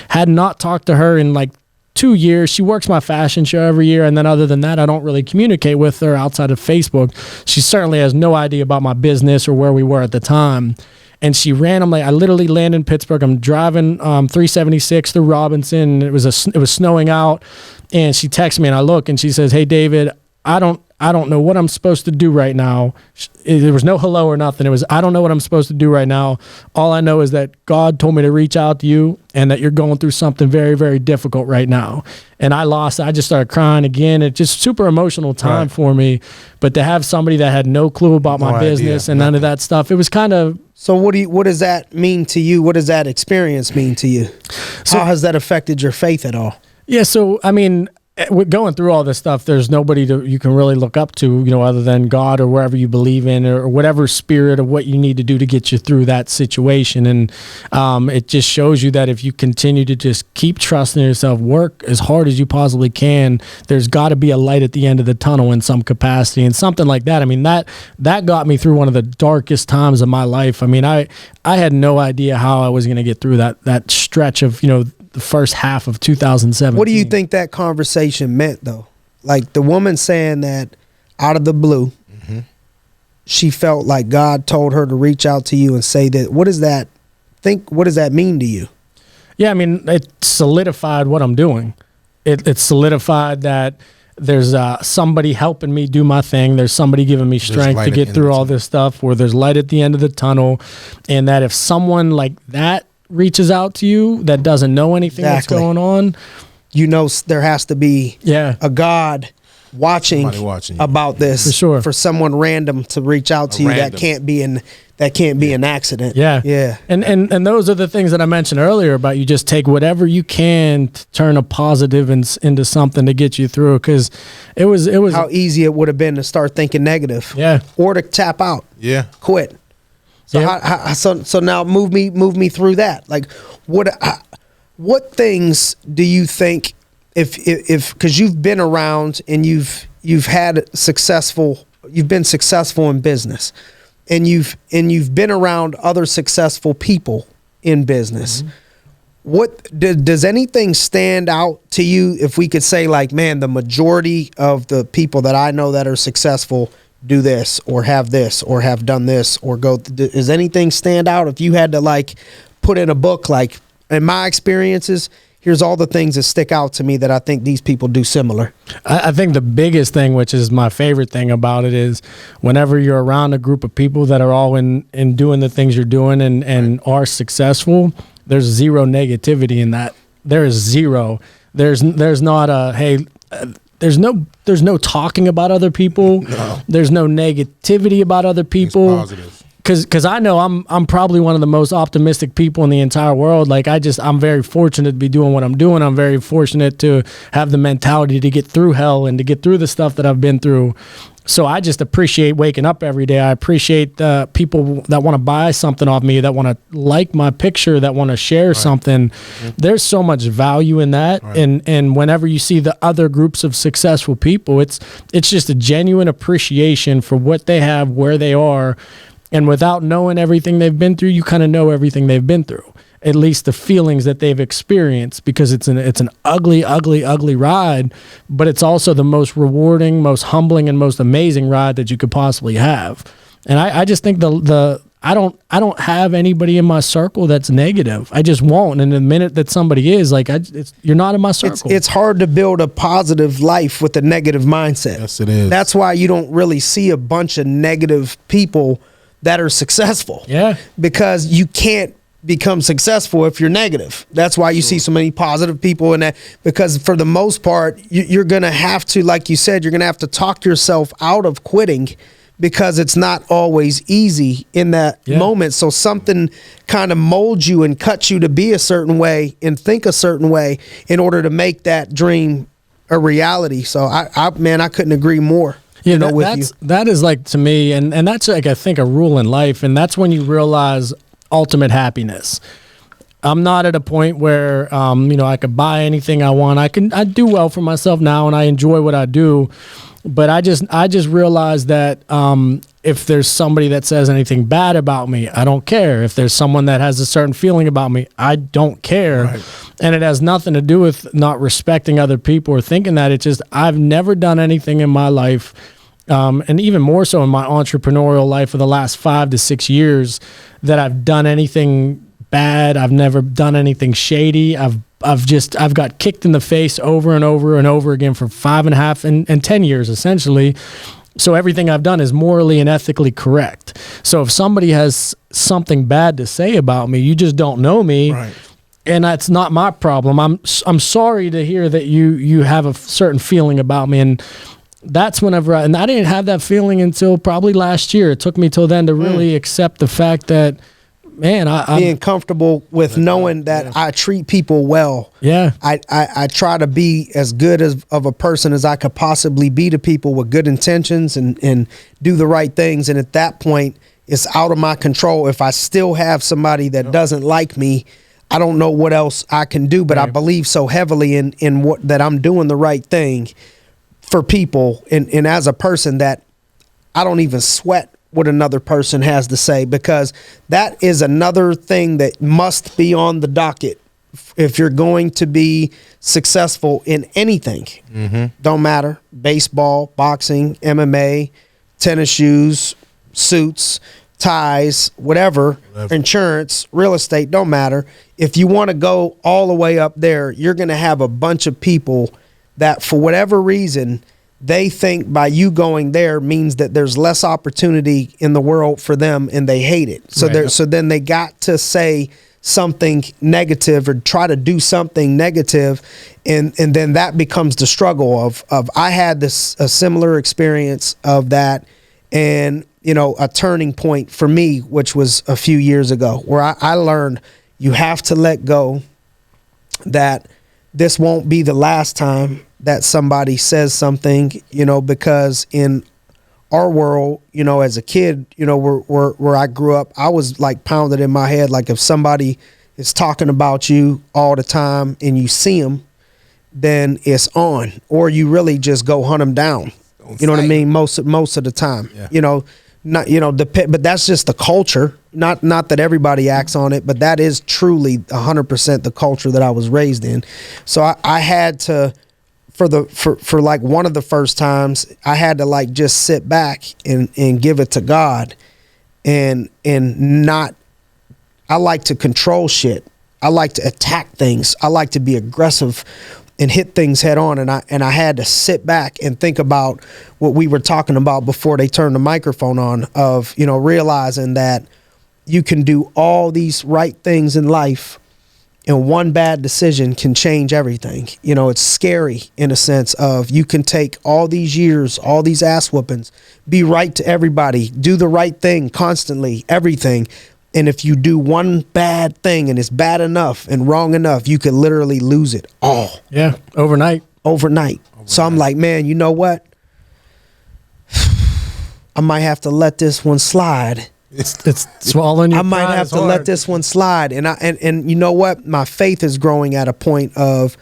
had not talked to her in like 2 years. She works my fashion show every year, and then other than that, I don't really communicate with her outside of Facebook. She certainly has no idea about my business or where we were at the time. And she randomly, I literally landed in Pittsburgh. I'm driving 376 through Robinson. It was snowing out, and she texts me, and I look, and she says, "Hey, David, I don't know what I'm supposed to do right now." There was no hello or nothing. It was, "I don't know what I'm supposed to do right now. All I know is that God told me to reach out to you and that you're going through something very, very difficult right now." And I just started crying again. It's just super emotional time for me. But to have somebody that had no clue about my business and none of that stuff, it was kind of. So what does that mean to you? What does that experience mean to you? So, how has that affected your faith at all? Yeah. So, I mean, with going through all this stuff, there's nobody you can really look up to, other than God or wherever you believe in, or whatever spirit of what you need to do to get you through that situation. And it just shows you that if you continue to just keep trusting yourself, work as hard as you possibly can, there's got to be a light at the end of the tunnel in some capacity, and something like that. I mean, that got me through one of the darkest times of my life. I mean, I had no idea how I was going to get through that stretch of, the first half of 2017. What do you think that conversation meant, though? Like the woman saying that out of the blue, she felt like God told her to reach out to you and say that. What does that mean to you? Yeah, I mean, it solidified what I'm doing. It solidified that there's somebody helping me do my thing. There's somebody giving me strength to get through all this stuff, where there's light at the end of the tunnel. And that if someone like that reaches out to you that doesn't know anything that's going on, there has to be a God watching about this, for sure, for someone random to reach out to you. That can't be an accident. Yeah. And those are the things that I mentioned earlier about you just take whatever you can to turn a positive into something to get you through, because it was how easy it would have been to start thinking negative, or to tap out, quit. So so now move me through that. Like what things do you think, if because you've been around and you've been successful in business, and you've been around other successful people in business. What does anything stand out to you? If we could say, like, man, the majority of the people that I know that are successful do this or have done this or go. Does anything stand out? If you had to like put in a book, like, in my experiences, here's all the things that stick out to me that I think these people do similar. I think the biggest thing, which is my favorite thing about it, is whenever you're around a group of people that are all in doing the things you're doing and are successful, there's zero negativity in that. There is zero. There's not a, hey, there's no talking about other people. No. There's no negativity about other people. It's positive. Because I know I'm probably one of the most optimistic people in the entire world. Like I'm very fortunate to be doing what I'm doing. I'm very fortunate to have the mentality to get through hell and to get through the stuff that I've been through. So I just appreciate waking up every day. I appreciate people that want to buy something off me, that want to like my picture, that want to share something. There's so much value in that. And whenever you see the other groups of successful people, it's just a genuine appreciation for what they have, where they are. And without knowing everything they've been through, you kind of know everything they've been through. At least the feelings that they've experienced, because it's an ugly, ugly, ugly ride, but it's also the most rewarding, most humbling, and most amazing ride that you could possibly have. And I just think I don't have anybody in my circle that's negative. I just won't. And the minute that somebody is, like, you're not in my circle. It's hard to build a positive life with a negative mindset. Yes, it is. That's why you don't really see a bunch of negative people that are successful. Yeah. Because you can't become successful if you're negative. That's why you see so many positive people in that, because for the most part, you're going to have to, like you said, you're going to have to talk yourself out of quitting, because it's not always easy in that moment. So something kind of molds you and cuts you to be a certain way and think a certain way in order to make that dream a reality. So I couldn't agree more. Yeah, that is, like, to me, and that's, like, I think, a rule in life, and that's when you realize ultimate happiness. I'm not at a point where, I could buy anything I want. I do well for myself now, and I enjoy what I do. But I just realized that if there's somebody that says anything bad about me, I don't care. If there's someone that has a certain feeling about me, I don't care. Right. And it has nothing to do with not respecting other people or thinking that. It's just I've never done anything in my life, and even more so in my entrepreneurial life for the last 5 to 6 years, that I've done anything bad. I've never done anything shady. I've got kicked in the face over and over and over again for 5.5 and 10 years, essentially. So everything I've done is morally and ethically correct. So if somebody has something bad to say about me, you just don't know me. Right. And that's not my problem. I'm sorry to hear that you have a certain feeling about me. And that's whenever I didn't have that feeling until probably last year. It took me till then to really accept the fact that, man, I'm being comfortable with knowing that I treat people well. Yeah. I try to be as good of a person as I could possibly be to people with good intentions and do the right things. And at that point, it's out of my control. If I still have somebody that doesn't like me, I don't know what else I can do, but I believe so heavily in what that I'm doing the right thing for people and as a person that I don't even sweat what another person has to say, because that is another thing that must be on the docket if you're going to be successful in anything. Don't matter, baseball, boxing, MMA, tennis shoes, suits, ties, whatever, insurance, real estate, don't matter. If you want to go all the way up there, you're going to have a bunch of people that for whatever reason, they think by you going there means that there's less opportunity in the world for them, and they hate it. So so then they got to say something negative or try to do something negative, and then that becomes the struggle of I had a similar experience of that, and a turning point for me, which was a few years ago, where I learned you have to let go, that this won't be the last time that somebody says something, because in our world, as a kid, where I grew up, I was like pounded in my head. Like if somebody is talking about you all the time and you see them, then it's on, or you really just go hunt them down. You know what I mean? Most of the time, but that's just the culture. Not that everybody acts on it, but that is truly 100% the culture that I was raised in. So I had to, for like one of the first times, I had to like just sit back and give it to God, and not. I like to control shit. I like to attack things. I like to be aggressive and hit things head on. And I had to sit back and think about what we were talking about before they turned the microphone on, of, realizing that you can do all these right things in life, and one bad decision can change everything. It's scary in a sense of you can take all these years, all these ass whoopings, be right to everybody, do the right thing constantly, everything. And if you do one bad thing and it's bad enough and wrong enough, you could literally lose it all. Yeah, overnight. So I'm like, man, you know what? I might have to let this one slide. It's swallowing your I might have to let this one slide. And you know what? My faith is growing at a point of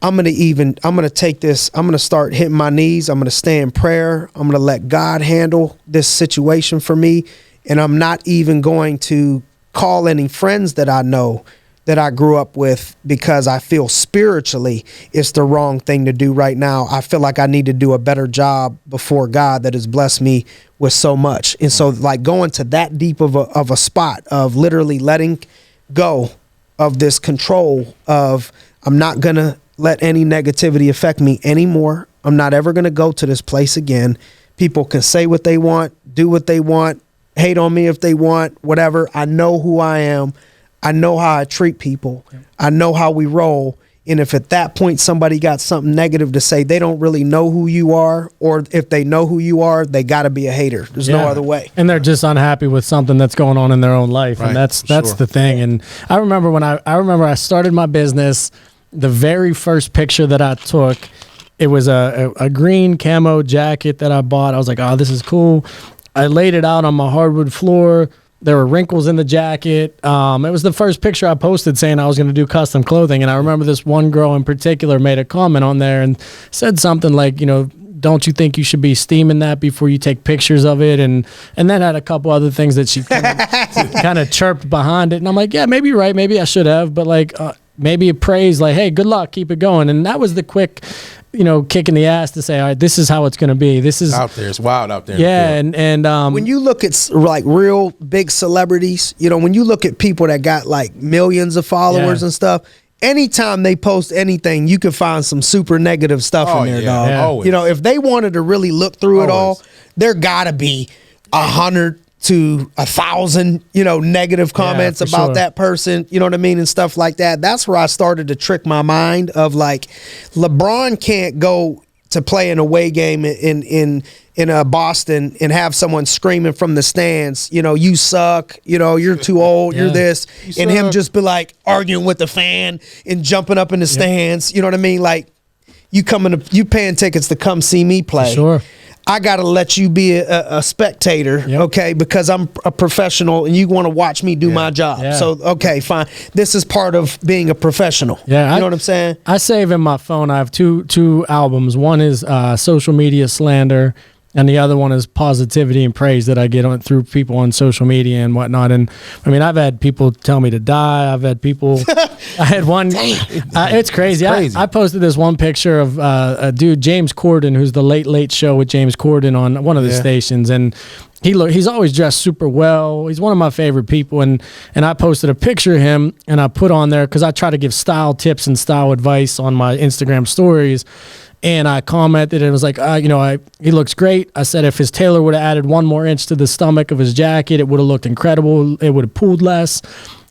I'm going to take this. I'm going to start hitting my knees. I'm going to stay in prayer. I'm going to let God handle this situation for me. And I'm not even going to call any friends that I know that I grew up with, because I feel spiritually it's the wrong thing to do right now. I feel like I need to do a better job before God that has blessed me with so much. And so like going to that deep of a spot of literally letting go of this control of I'm not going to let any negativity affect me anymore. I'm not ever going to go to this place again. People can say what they want, do what they want, hate on me if they want, whatever. I know who I am. I know how I treat people. I know how we roll. And if at that point somebody got something negative to say, they don't really know who you are, or if they know who you are, they got to be a hater. There's no other way. And they're just unhappy with something that's going on in their own life. Right. And that's the thing. And I remember when I started my business, the very first picture that I took, it was a green camo jacket that I bought. I was like, oh, this is cool. I laid it out on my hardwood floor, There were wrinkles in the jacket. It was the first picture I posted saying I was going to do custom clothing. And I remember this one girl in particular made a comment on there and said something like, don't you think you should be steaming that before you take pictures of it? And then had a couple other things that she kind of chirped behind it. And I'm like, yeah, maybe you're right. Maybe I should have. But like, maybe a praise like, hey, good luck, keep it going. And that was the quick, kick in the ass to say, all right, this is how it's going to be. This is out there. It's wild out there. Yeah. And when you look at like real big celebrities, when you look at people that got like millions of followers and stuff, anytime they post anything, you can find some super negative stuff in there, dog. Yeah. Always. If they wanted to really look through it all, there gotta be 100 to 1,000, negative comments about that person, you know what I mean, and stuff like that. That's where I started to trick my mind of like, LeBron can't go to play an away game in Boston and have someone screaming from the stands, you suck, you're too old, you're this, and him just be like arguing with the fan and jumping up in the stands, you know what I mean? Like, you paying tickets to come see me play. Sure. I got to let you be a spectator, okay, because I'm a professional and you want to watch me do my job. Yeah. So, okay, fine. This is part of being a professional. Yeah, you know what I'm saying? I save in my phone. I have two albums. One is Social Media Slander, and the other one is Positivity and Praise that I get through people on social media and whatnot. And I mean, I've had people tell me to die. I've had people. I had one. It's crazy. I posted this one picture of a dude, James Corden, who's the Late Show with James Corden on one of the stations, and he's always dressed super well. He's one of my favorite people, and I posted a picture of him, and I put on there because I try to give style tips and style advice on my Instagram stories. And I commented and was like, he looks great. I said if his tailor would have added 1 more inch to the stomach of his jacket, it would have looked incredible. It would have pulled less.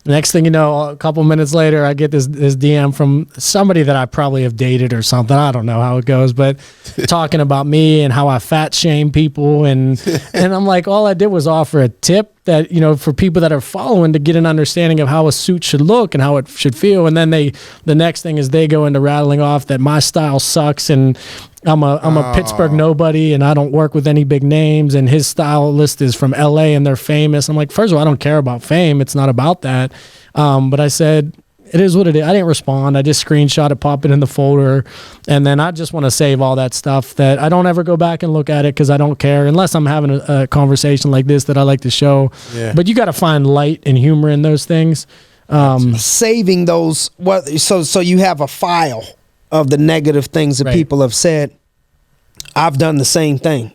Next thing you know, a couple minutes later, I get this DM from somebody that I probably have dated or something. I don't know how it goes, but talking about me and how I fat shame people. And I'm like, all I did was offer a tip that, for people that are following to get an understanding of how a suit should look and how it should feel. And then the next thing is they go into rattling off that my style sucks and I'm a Pittsburgh nobody and I don't work with any big names and his stylist is from LA and they're famous. I'm like, first of all, I don't care about fame. It's not about that. But I said, it is what it is. I didn't respond. I just screenshot it, pop it in the folder. And then I just want to save all that stuff that I don't ever go back and look at it because I don't care unless I'm having a conversation like this that I like to show. Yeah. But you got to find light and humor in those things. Saving those. So you have a file of the negative things that people have said. I've done the same thing.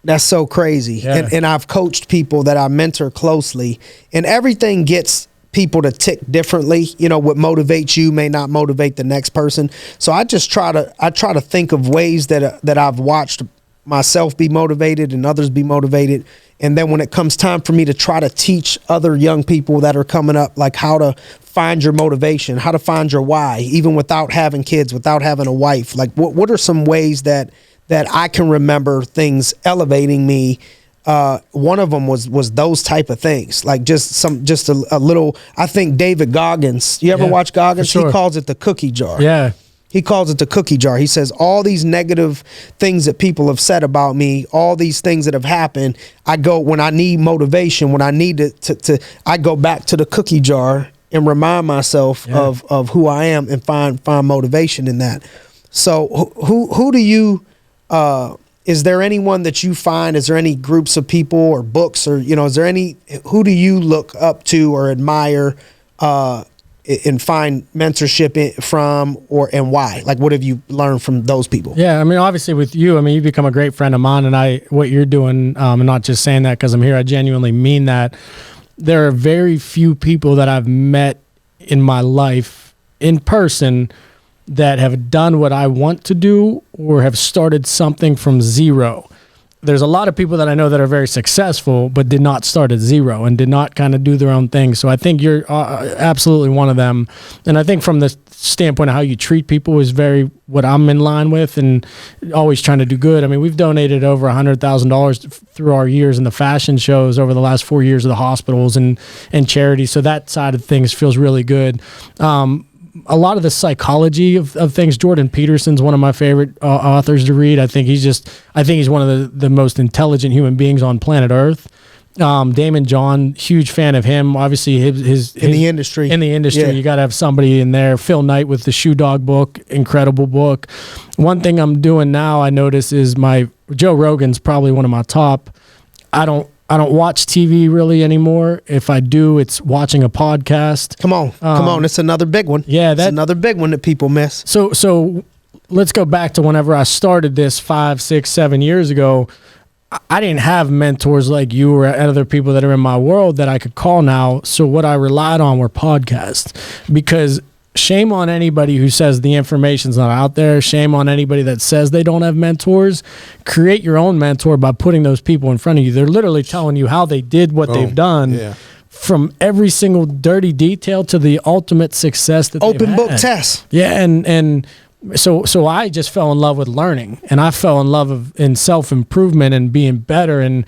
That's so crazy. Yeah. And I've coached people that I mentor closely, and everything gets people to tick differently. What motivates you may not motivate the next person. So I just try to think of ways that I've watched myself be motivated and others be motivated. And then when it comes time for me to try to teach other young people that are coming up, like how to find your motivation, how to find your why, even without having kids, without having a wife, like what are some ways that I can remember things elevating me. One of them was those type of things, like just a little. I think David Goggins. You ever watch Goggins? Sure. He calls it the cookie jar. Yeah. He calls it the cookie jar. He says all these negative things that people have said about me, all these things that have happened. I go when I need motivation, when I need to I go back to the cookie jar and remind myself of who I am and find motivation in that. So who do you? Is there anyone that you find? Is there any groups of people or books or is there any? Who do you look up to or admire? And find mentorship from and why? Like, what have you learned from those people? Yeah, I mean, obviously with you, you've become a great friend of mine, and what you're doing, I'm not just saying that because I'm here, I genuinely mean that. There are very few people that I've met in my life in person that have done what I want to do or have started something from zero. There's a lot of people that I know that are very successful, but did not start at zero and did not kind of do their own thing. So I think you're absolutely one of them. And I think from the standpoint of how you treat people is very what I'm in line with and always trying to do good. I mean, we've donated over $100,000 through our years in the fashion shows over the last 4 years of the hospitals and charities. So that side of things feels really good. A lot of the psychology of things. Jordan Peterson's one of my favorite authors to read. I think he's one of the most intelligent human beings on planet Earth. Damon John, huge fan of him. Obviously, his in the industry. Yeah. You got to have somebody in there. Phil Knight with the Shoe Dog book, incredible book. One thing I'm doing now, I notice, is Joe Rogan's probably one of my top. I don't watch TV really anymore. If I do, it's watching a podcast. Come on, it's another big one. Yeah, that's another big one that people miss. So let's go back to whenever I started this 5, 6, 7 years ago. I didn't have mentors like you or other people that are in my world that I could call now. So what I relied on were podcasts, because shame on anybody who says the information's not out there. Shame on anybody that says they don't have mentors. Create your own mentor by putting those people in front of you. They're literally telling you how they did what they've done. Yeah. From every single dirty detail to the ultimate success that they've had. Open book test. Yeah, and so I just fell in love with learning, and I fell in love in self-improvement and being better. And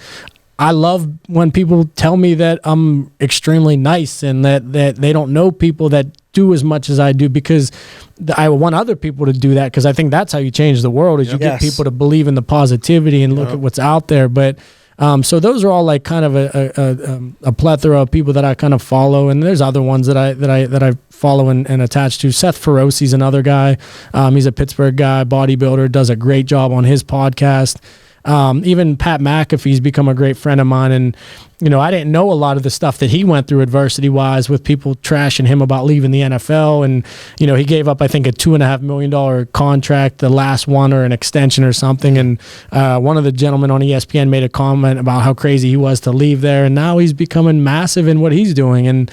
I love when people tell me that I'm extremely nice and that they don't know people that do as much as I do, because I want other people to do that, because I think that's how you change the world, is you get people to believe in the positivity and look at what's out there. But so those are all like kind of a plethora of people that I kind of follow, and there's other ones that I follow and attach to. Seth Feroci's another guy. He's a Pittsburgh guy, bodybuilder, does a great job on his podcast. Even Pat McAfee's become a great friend of mine, and I didn't know a lot of the stuff that he went through adversity wise, with people trashing him about leaving the NFL, and he gave up, I think, a $2.5 million contract, the last one, or an extension or something. And one of the gentlemen on ESPN made a comment about how crazy he was to leave there, and now he's becoming massive in what he's doing. And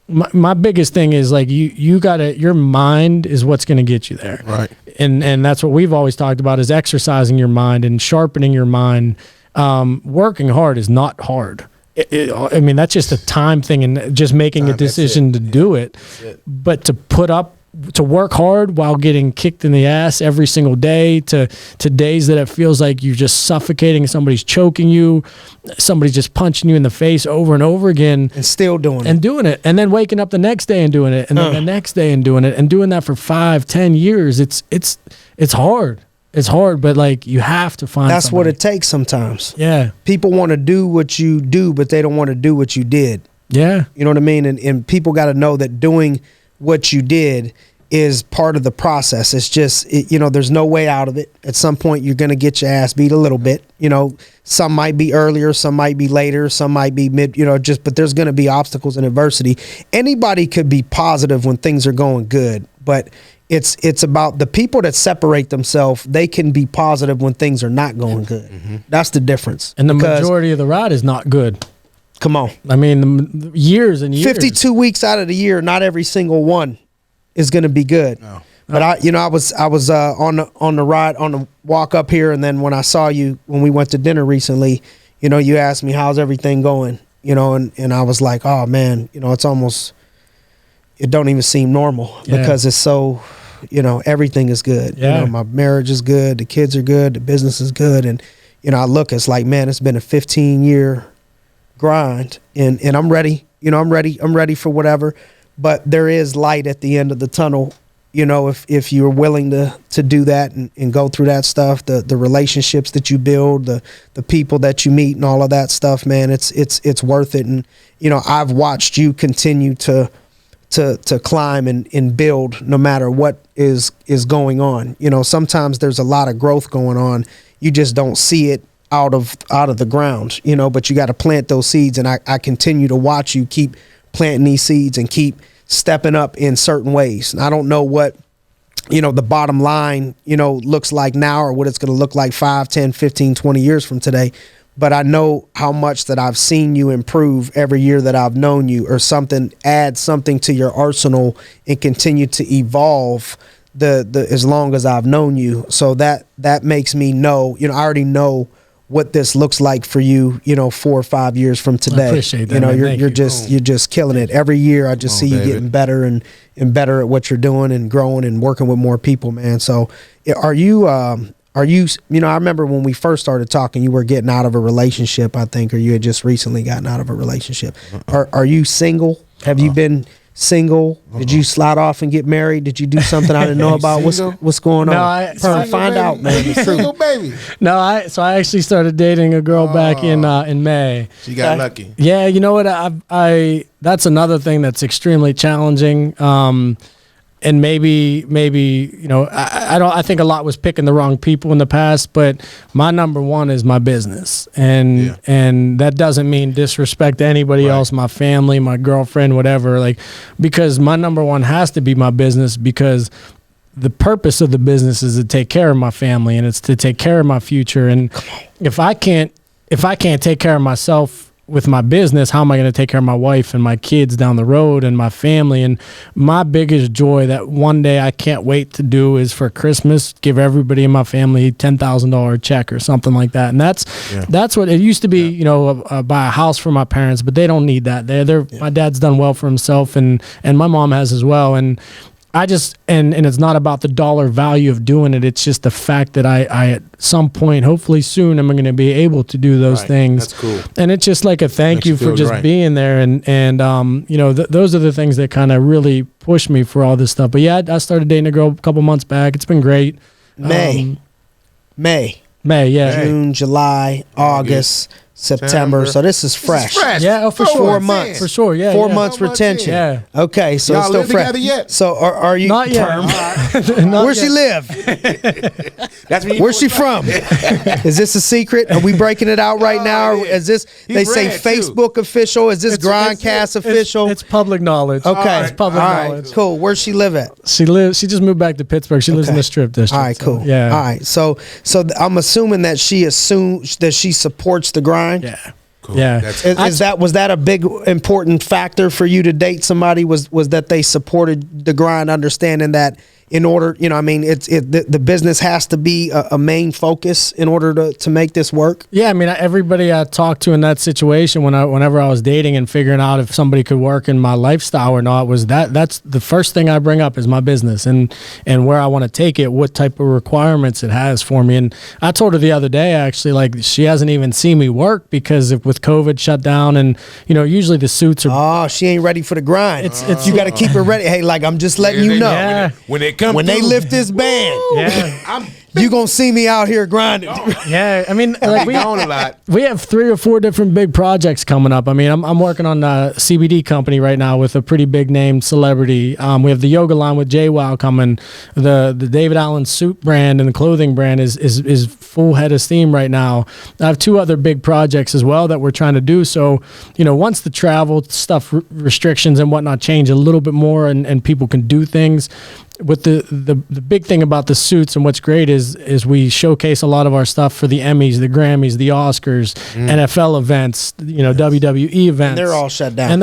my biggest thing is, like, you gotta, your mind is what's going to get you there, right? And that's what we've always talked about, is exercising your mind and sharpening your mind. Working hard is not hard. I mean, that's just a time thing, and just making a decision to do it. But to work hard while getting kicked in the ass every single day, to days that it feels like you're just suffocating, somebody's choking you, somebody's just punching you in the face over and over again, and still doing it, and then waking up the next day and doing it, and then the next day and doing it, and doing that for 5-10 years. It's hard. It's hard, but like, you have to find that's somebody. what it takes sometimes. Yeah. People want to do what you do, but they don't want to do what you did. Yeah. You know what I mean? And people got to know that doing what you did is part of the process. It's just, there's no way out of it. At some point, you're going to get your ass beat a little bit. Some might be earlier, some might be later, some might be mid, but there's going to be obstacles and adversity. Anybody could be positive when things are going good, but it's about the people that separate themselves. They can be positive when things are not going good. Mm-hmm. That's the difference. And the majority of the ride is not good. Come on. I mean, years and years. 52 weeks out of the year, not every single one is going to be good. No. But I was on the walk up here, and then when I saw you when we went to dinner recently, you asked me, how's everything going? And I was like, oh man, it's almost, it don't even seem normal because it's so, everything is good. Yeah. My marriage is good, the kids are good, the business is good, and I look, it's like, man, it's been a 15-year grind, and I'm ready. I'm ready for whatever. But there is light at the end of the tunnel, if you're willing to do that and go through that stuff, the relationships that you build, the people that you meet and all of that stuff, man, it's worth it. And, I've watched you continue to climb and build no matter what is going on. Sometimes there's a lot of growth going on. You just don't see it out of the ground, but you got to plant those seeds. And I continue to watch you keep planting these seeds and keep stepping up in certain ways. And I don't know what, the bottom line, looks like now, or what it's going to look like 5, 10, 15, 20 years from today. But I know how much that I've seen you improve every year that I've known you, or add something to your arsenal and continue to evolve as long as I've known you. So that makes me know, I already know what this looks like for you, 4 or 5 years from today. I appreciate that. You're just killing it. Every year I just see you getting better and better at what you're doing, and growing and working with more people, man. So are you, I remember when we first started talking, you were getting out of a relationship, I think, or you had just recently gotten out of a relationship. Are you single? Have you been Single? Did you slide off and get married? Did you do something I didn't know about? What's going on? Find out, man. The Single baby. No, I actually started dating a girl back in May. She got lucky. Yeah, you know what? I that's another thing that's extremely challenging. And maybe you know, I think a lot was picking the wrong people in the past, but my number one is my business, and that doesn't mean disrespect to anybody else, my family, my girlfriend, whatever. Like, because my number one has to be my business, because the purpose of the business is to take care of my family, and it's to take care of my future. And if I can't take care of myself with my business, how am I going to take care of my wife and my kids down the road and my family? And my biggest joy that one day I can't wait to do is for Christmas, give everybody in my family $10,000 check or something like that. And that's what it used to be, you know, buy a house for my parents, but they don't need that. My dad's done well for himself, and my mom has as well. And I just, and it's not about the dollar value of doing it. It's just the fact that I at some point, hopefully soon, I'm going to be able to do those things. That's cool. And it's just like a thank you for just being there. And you know, those are the things that kind of really push me for all this stuff. But yeah, I started dating a girl a couple months back. It's been great. May, yeah. June, July, August, September. So this is fresh. Yeah, for sure. 4 months. For sure, yeah. 4 months retention. Yeah. Okay, so Y'all it's still live fresh. together yet? So are you Not yet. Where she live? That's Where's she from? Is this a secret? Are we breaking it out right now? Or is this they say Facebook official? Is this Grindcast official? It's public knowledge. Okay. It's public knowledge. Cool. Where's she live at? She just moved back to Pittsburgh. She lives in the Strip District. All right, cool. Yeah. All right. So I'm assuming that she assumes that she supports the grind. Yeah. Cool. Yeah. Was that a big important factor for you to date somebody? Was that they supported the grind, understanding that in order, you know, I mean, the business has to be a main focus in order to make this work? Yeah, I mean, everybody I talked to in that situation, whenever I was dating and figuring out if somebody could work in my lifestyle or not, was that's the first thing I bring up is my business and where I want to take it, what type of requirements it has for me. And I told her the other day, actually, like, she hasn't even seen me work because with COVID shut down, and, you know, usually the suits are... Oh, she ain't ready for the grind. It's you got to keep her ready. Hey, like, I'm just letting you know. Yeah. When they lift this band, you gonna see me out here grinding. Yeah, I mean, like we have 3 or 4 different big projects coming up. I mean, I'm working on a CBD company right now with a pretty big name celebrity. We have the yoga line with JWoww coming. The David Allen suit brand and the clothing brand is full head of steam right now. I have 2 other big projects as well that we're trying to do. So, you know, once the travel stuff restrictions and whatnot change a little bit more and people can do things. With the big thing about the suits and what's great is we showcase a lot of our stuff for the Emmys, the Grammys, the Oscars, NFL events, you know, WWE events. And they're all shut down.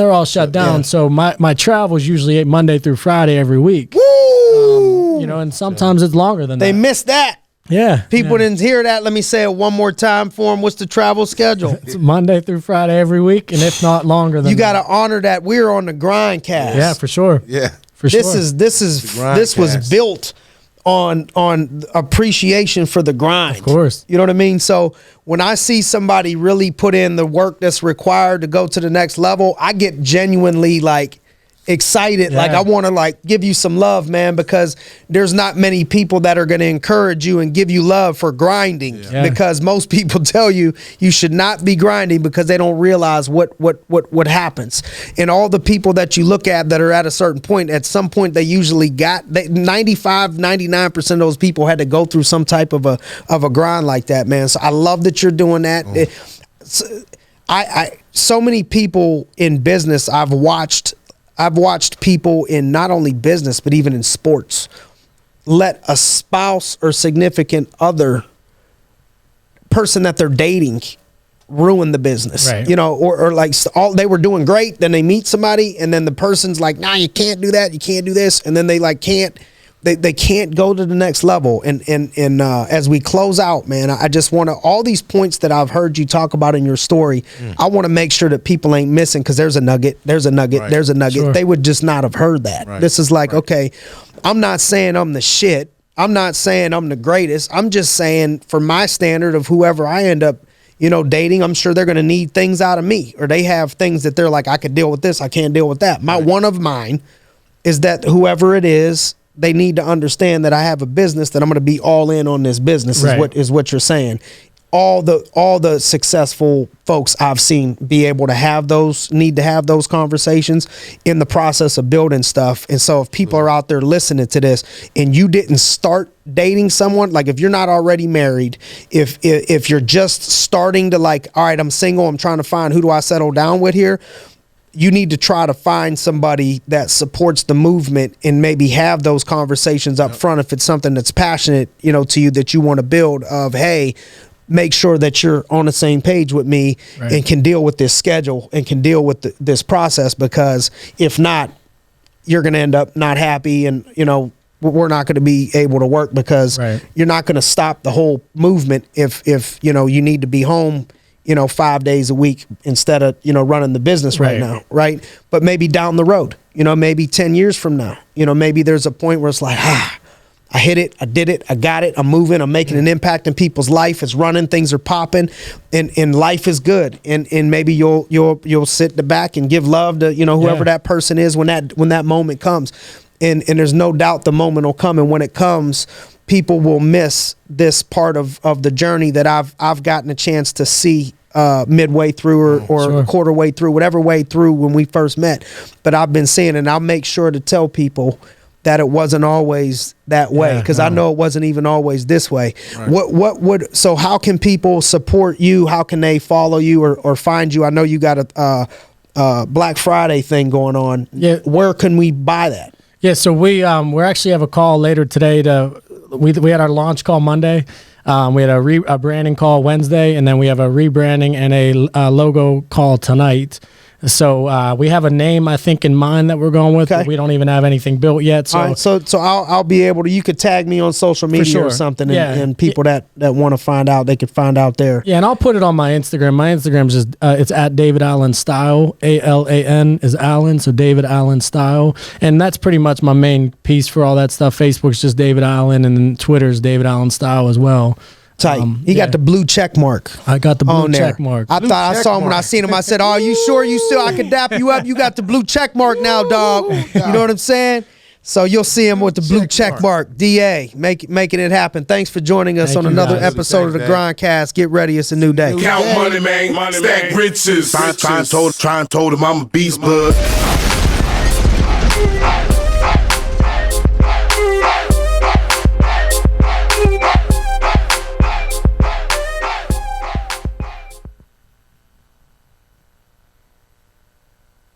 Yeah. So my travel is usually Monday through Friday every week. Woo! You know, and sometimes it's longer than that. They missed that. Yeah. People didn't hear that. Let me say it one more time for them. What's the travel schedule? It's Monday through Friday every week, and if not longer than that. You got to honor that. We're on the Grindcast. Yeah, for sure. Yeah. This was built on appreciation for the grind. Of course. You know what I mean? So when I see somebody really put in the work that's required to go to the next level, I get genuinely like excited. Yeah. Like I want to like give you some love, man, because there's not many people that are going to encourage you and give you love for grinding, because most people tell you should not be grinding because they don't realize what happens. And all the people that you look at that are at a certain point, at some point they usually 99% of those people had to go through some type of a grind like that, man. So I love that you're doing that. So many people in business I've watched people in not only business, but even in sports, let a spouse or significant other person that they're dating ruin the business, right? You know, or like they were doing great. Then they meet somebody and then the person's like, nah, you can't do that. You can't do this. And then they like they can't go to the next level. And as we close out, man, I just want to, all these points that I've heard you talk about in your story, I want to make sure that people ain't missing, because there's a nugget. Sure. They would just not have heard that. Right. This is like, okay, I'm not saying I'm the shit. I'm not saying I'm the greatest. I'm just saying, for my standard of whoever I end up, dating, I'm sure they're going to need things out of me, or they have things that they're like, I could deal with this, I can't deal with that. One of mine is that whoever it is, they need to understand that I have a business, that I'm going to be all in on this business. Is what you're saying. All the successful folks I've seen need to have those conversations in the process of building stuff. And so if people are out there listening to this and you didn't start dating someone, like if you're not already married, if you're just starting to like, all right, I'm single, I'm trying to find who do I settle down with here, you need to try to find somebody that supports the movement and maybe have those conversations up front if it's something that's passionate, to you, that you want to build, of, hey, make sure that you're on the same page with me and can deal with this schedule and can deal with this process, because if not, you're going to end up not happy, and we're not going to be able to work, because you're not going to stop the whole movement if you need to be home 5 days a week instead of running the business right now, right? But maybe down the road, maybe 10 years from now, maybe there's a point where it's like, I hit it, I did it, I got it, I'm moving, I'm making an impact in people's life, it's running, things are popping, and life is good, and maybe you'll sit in the back and give love to whoever that person is when that moment comes, and there's no doubt the moment will come, and when it comes, people will miss this part of the journey that I've gotten a chance to see midway through or a quarter way through, whatever way through when we first met, but I've been seeing, and I'll make sure to tell people that it wasn't always that way, because I know it wasn't even always this way. So how can people support you? How can they follow you or find you? I know you got a Black Friday thing going on. Yeah. Where can we buy that? Yeah, so we actually have a call later today. We had our launch call Monday. We had a branding call Wednesday, and then we have a rebranding and a logo call tonight. So we have a name, I think, in mind that we're going with. But we don't even have anything built yet. So, all right, so I'll be able to. You could tag me on social media or something, and people that want to find out, they could find out there. Yeah, and I'll put it on my Instagram. My Instagram is just it's at David Allen Style. ALAN is Allen, so David Allen Style, and that's pretty much my main piece for all that stuff. Facebook's just David Allen, and then Twitter's David Allen Style as well. Tight. He got the blue check mark. I got the blue check mark. I thought I saw him when I seen him. I said, "Oh, you sure? You still? I could dap you up. You got the blue check mark now, dog. You know what I'm saying?" So you'll see him with the blue check mark. DA, making it happen. Thanks for joining us on another episode of the Grindcast. Get ready, it's a new day. Count money, man. Stack riches. Trying told him I'm a beast, bud.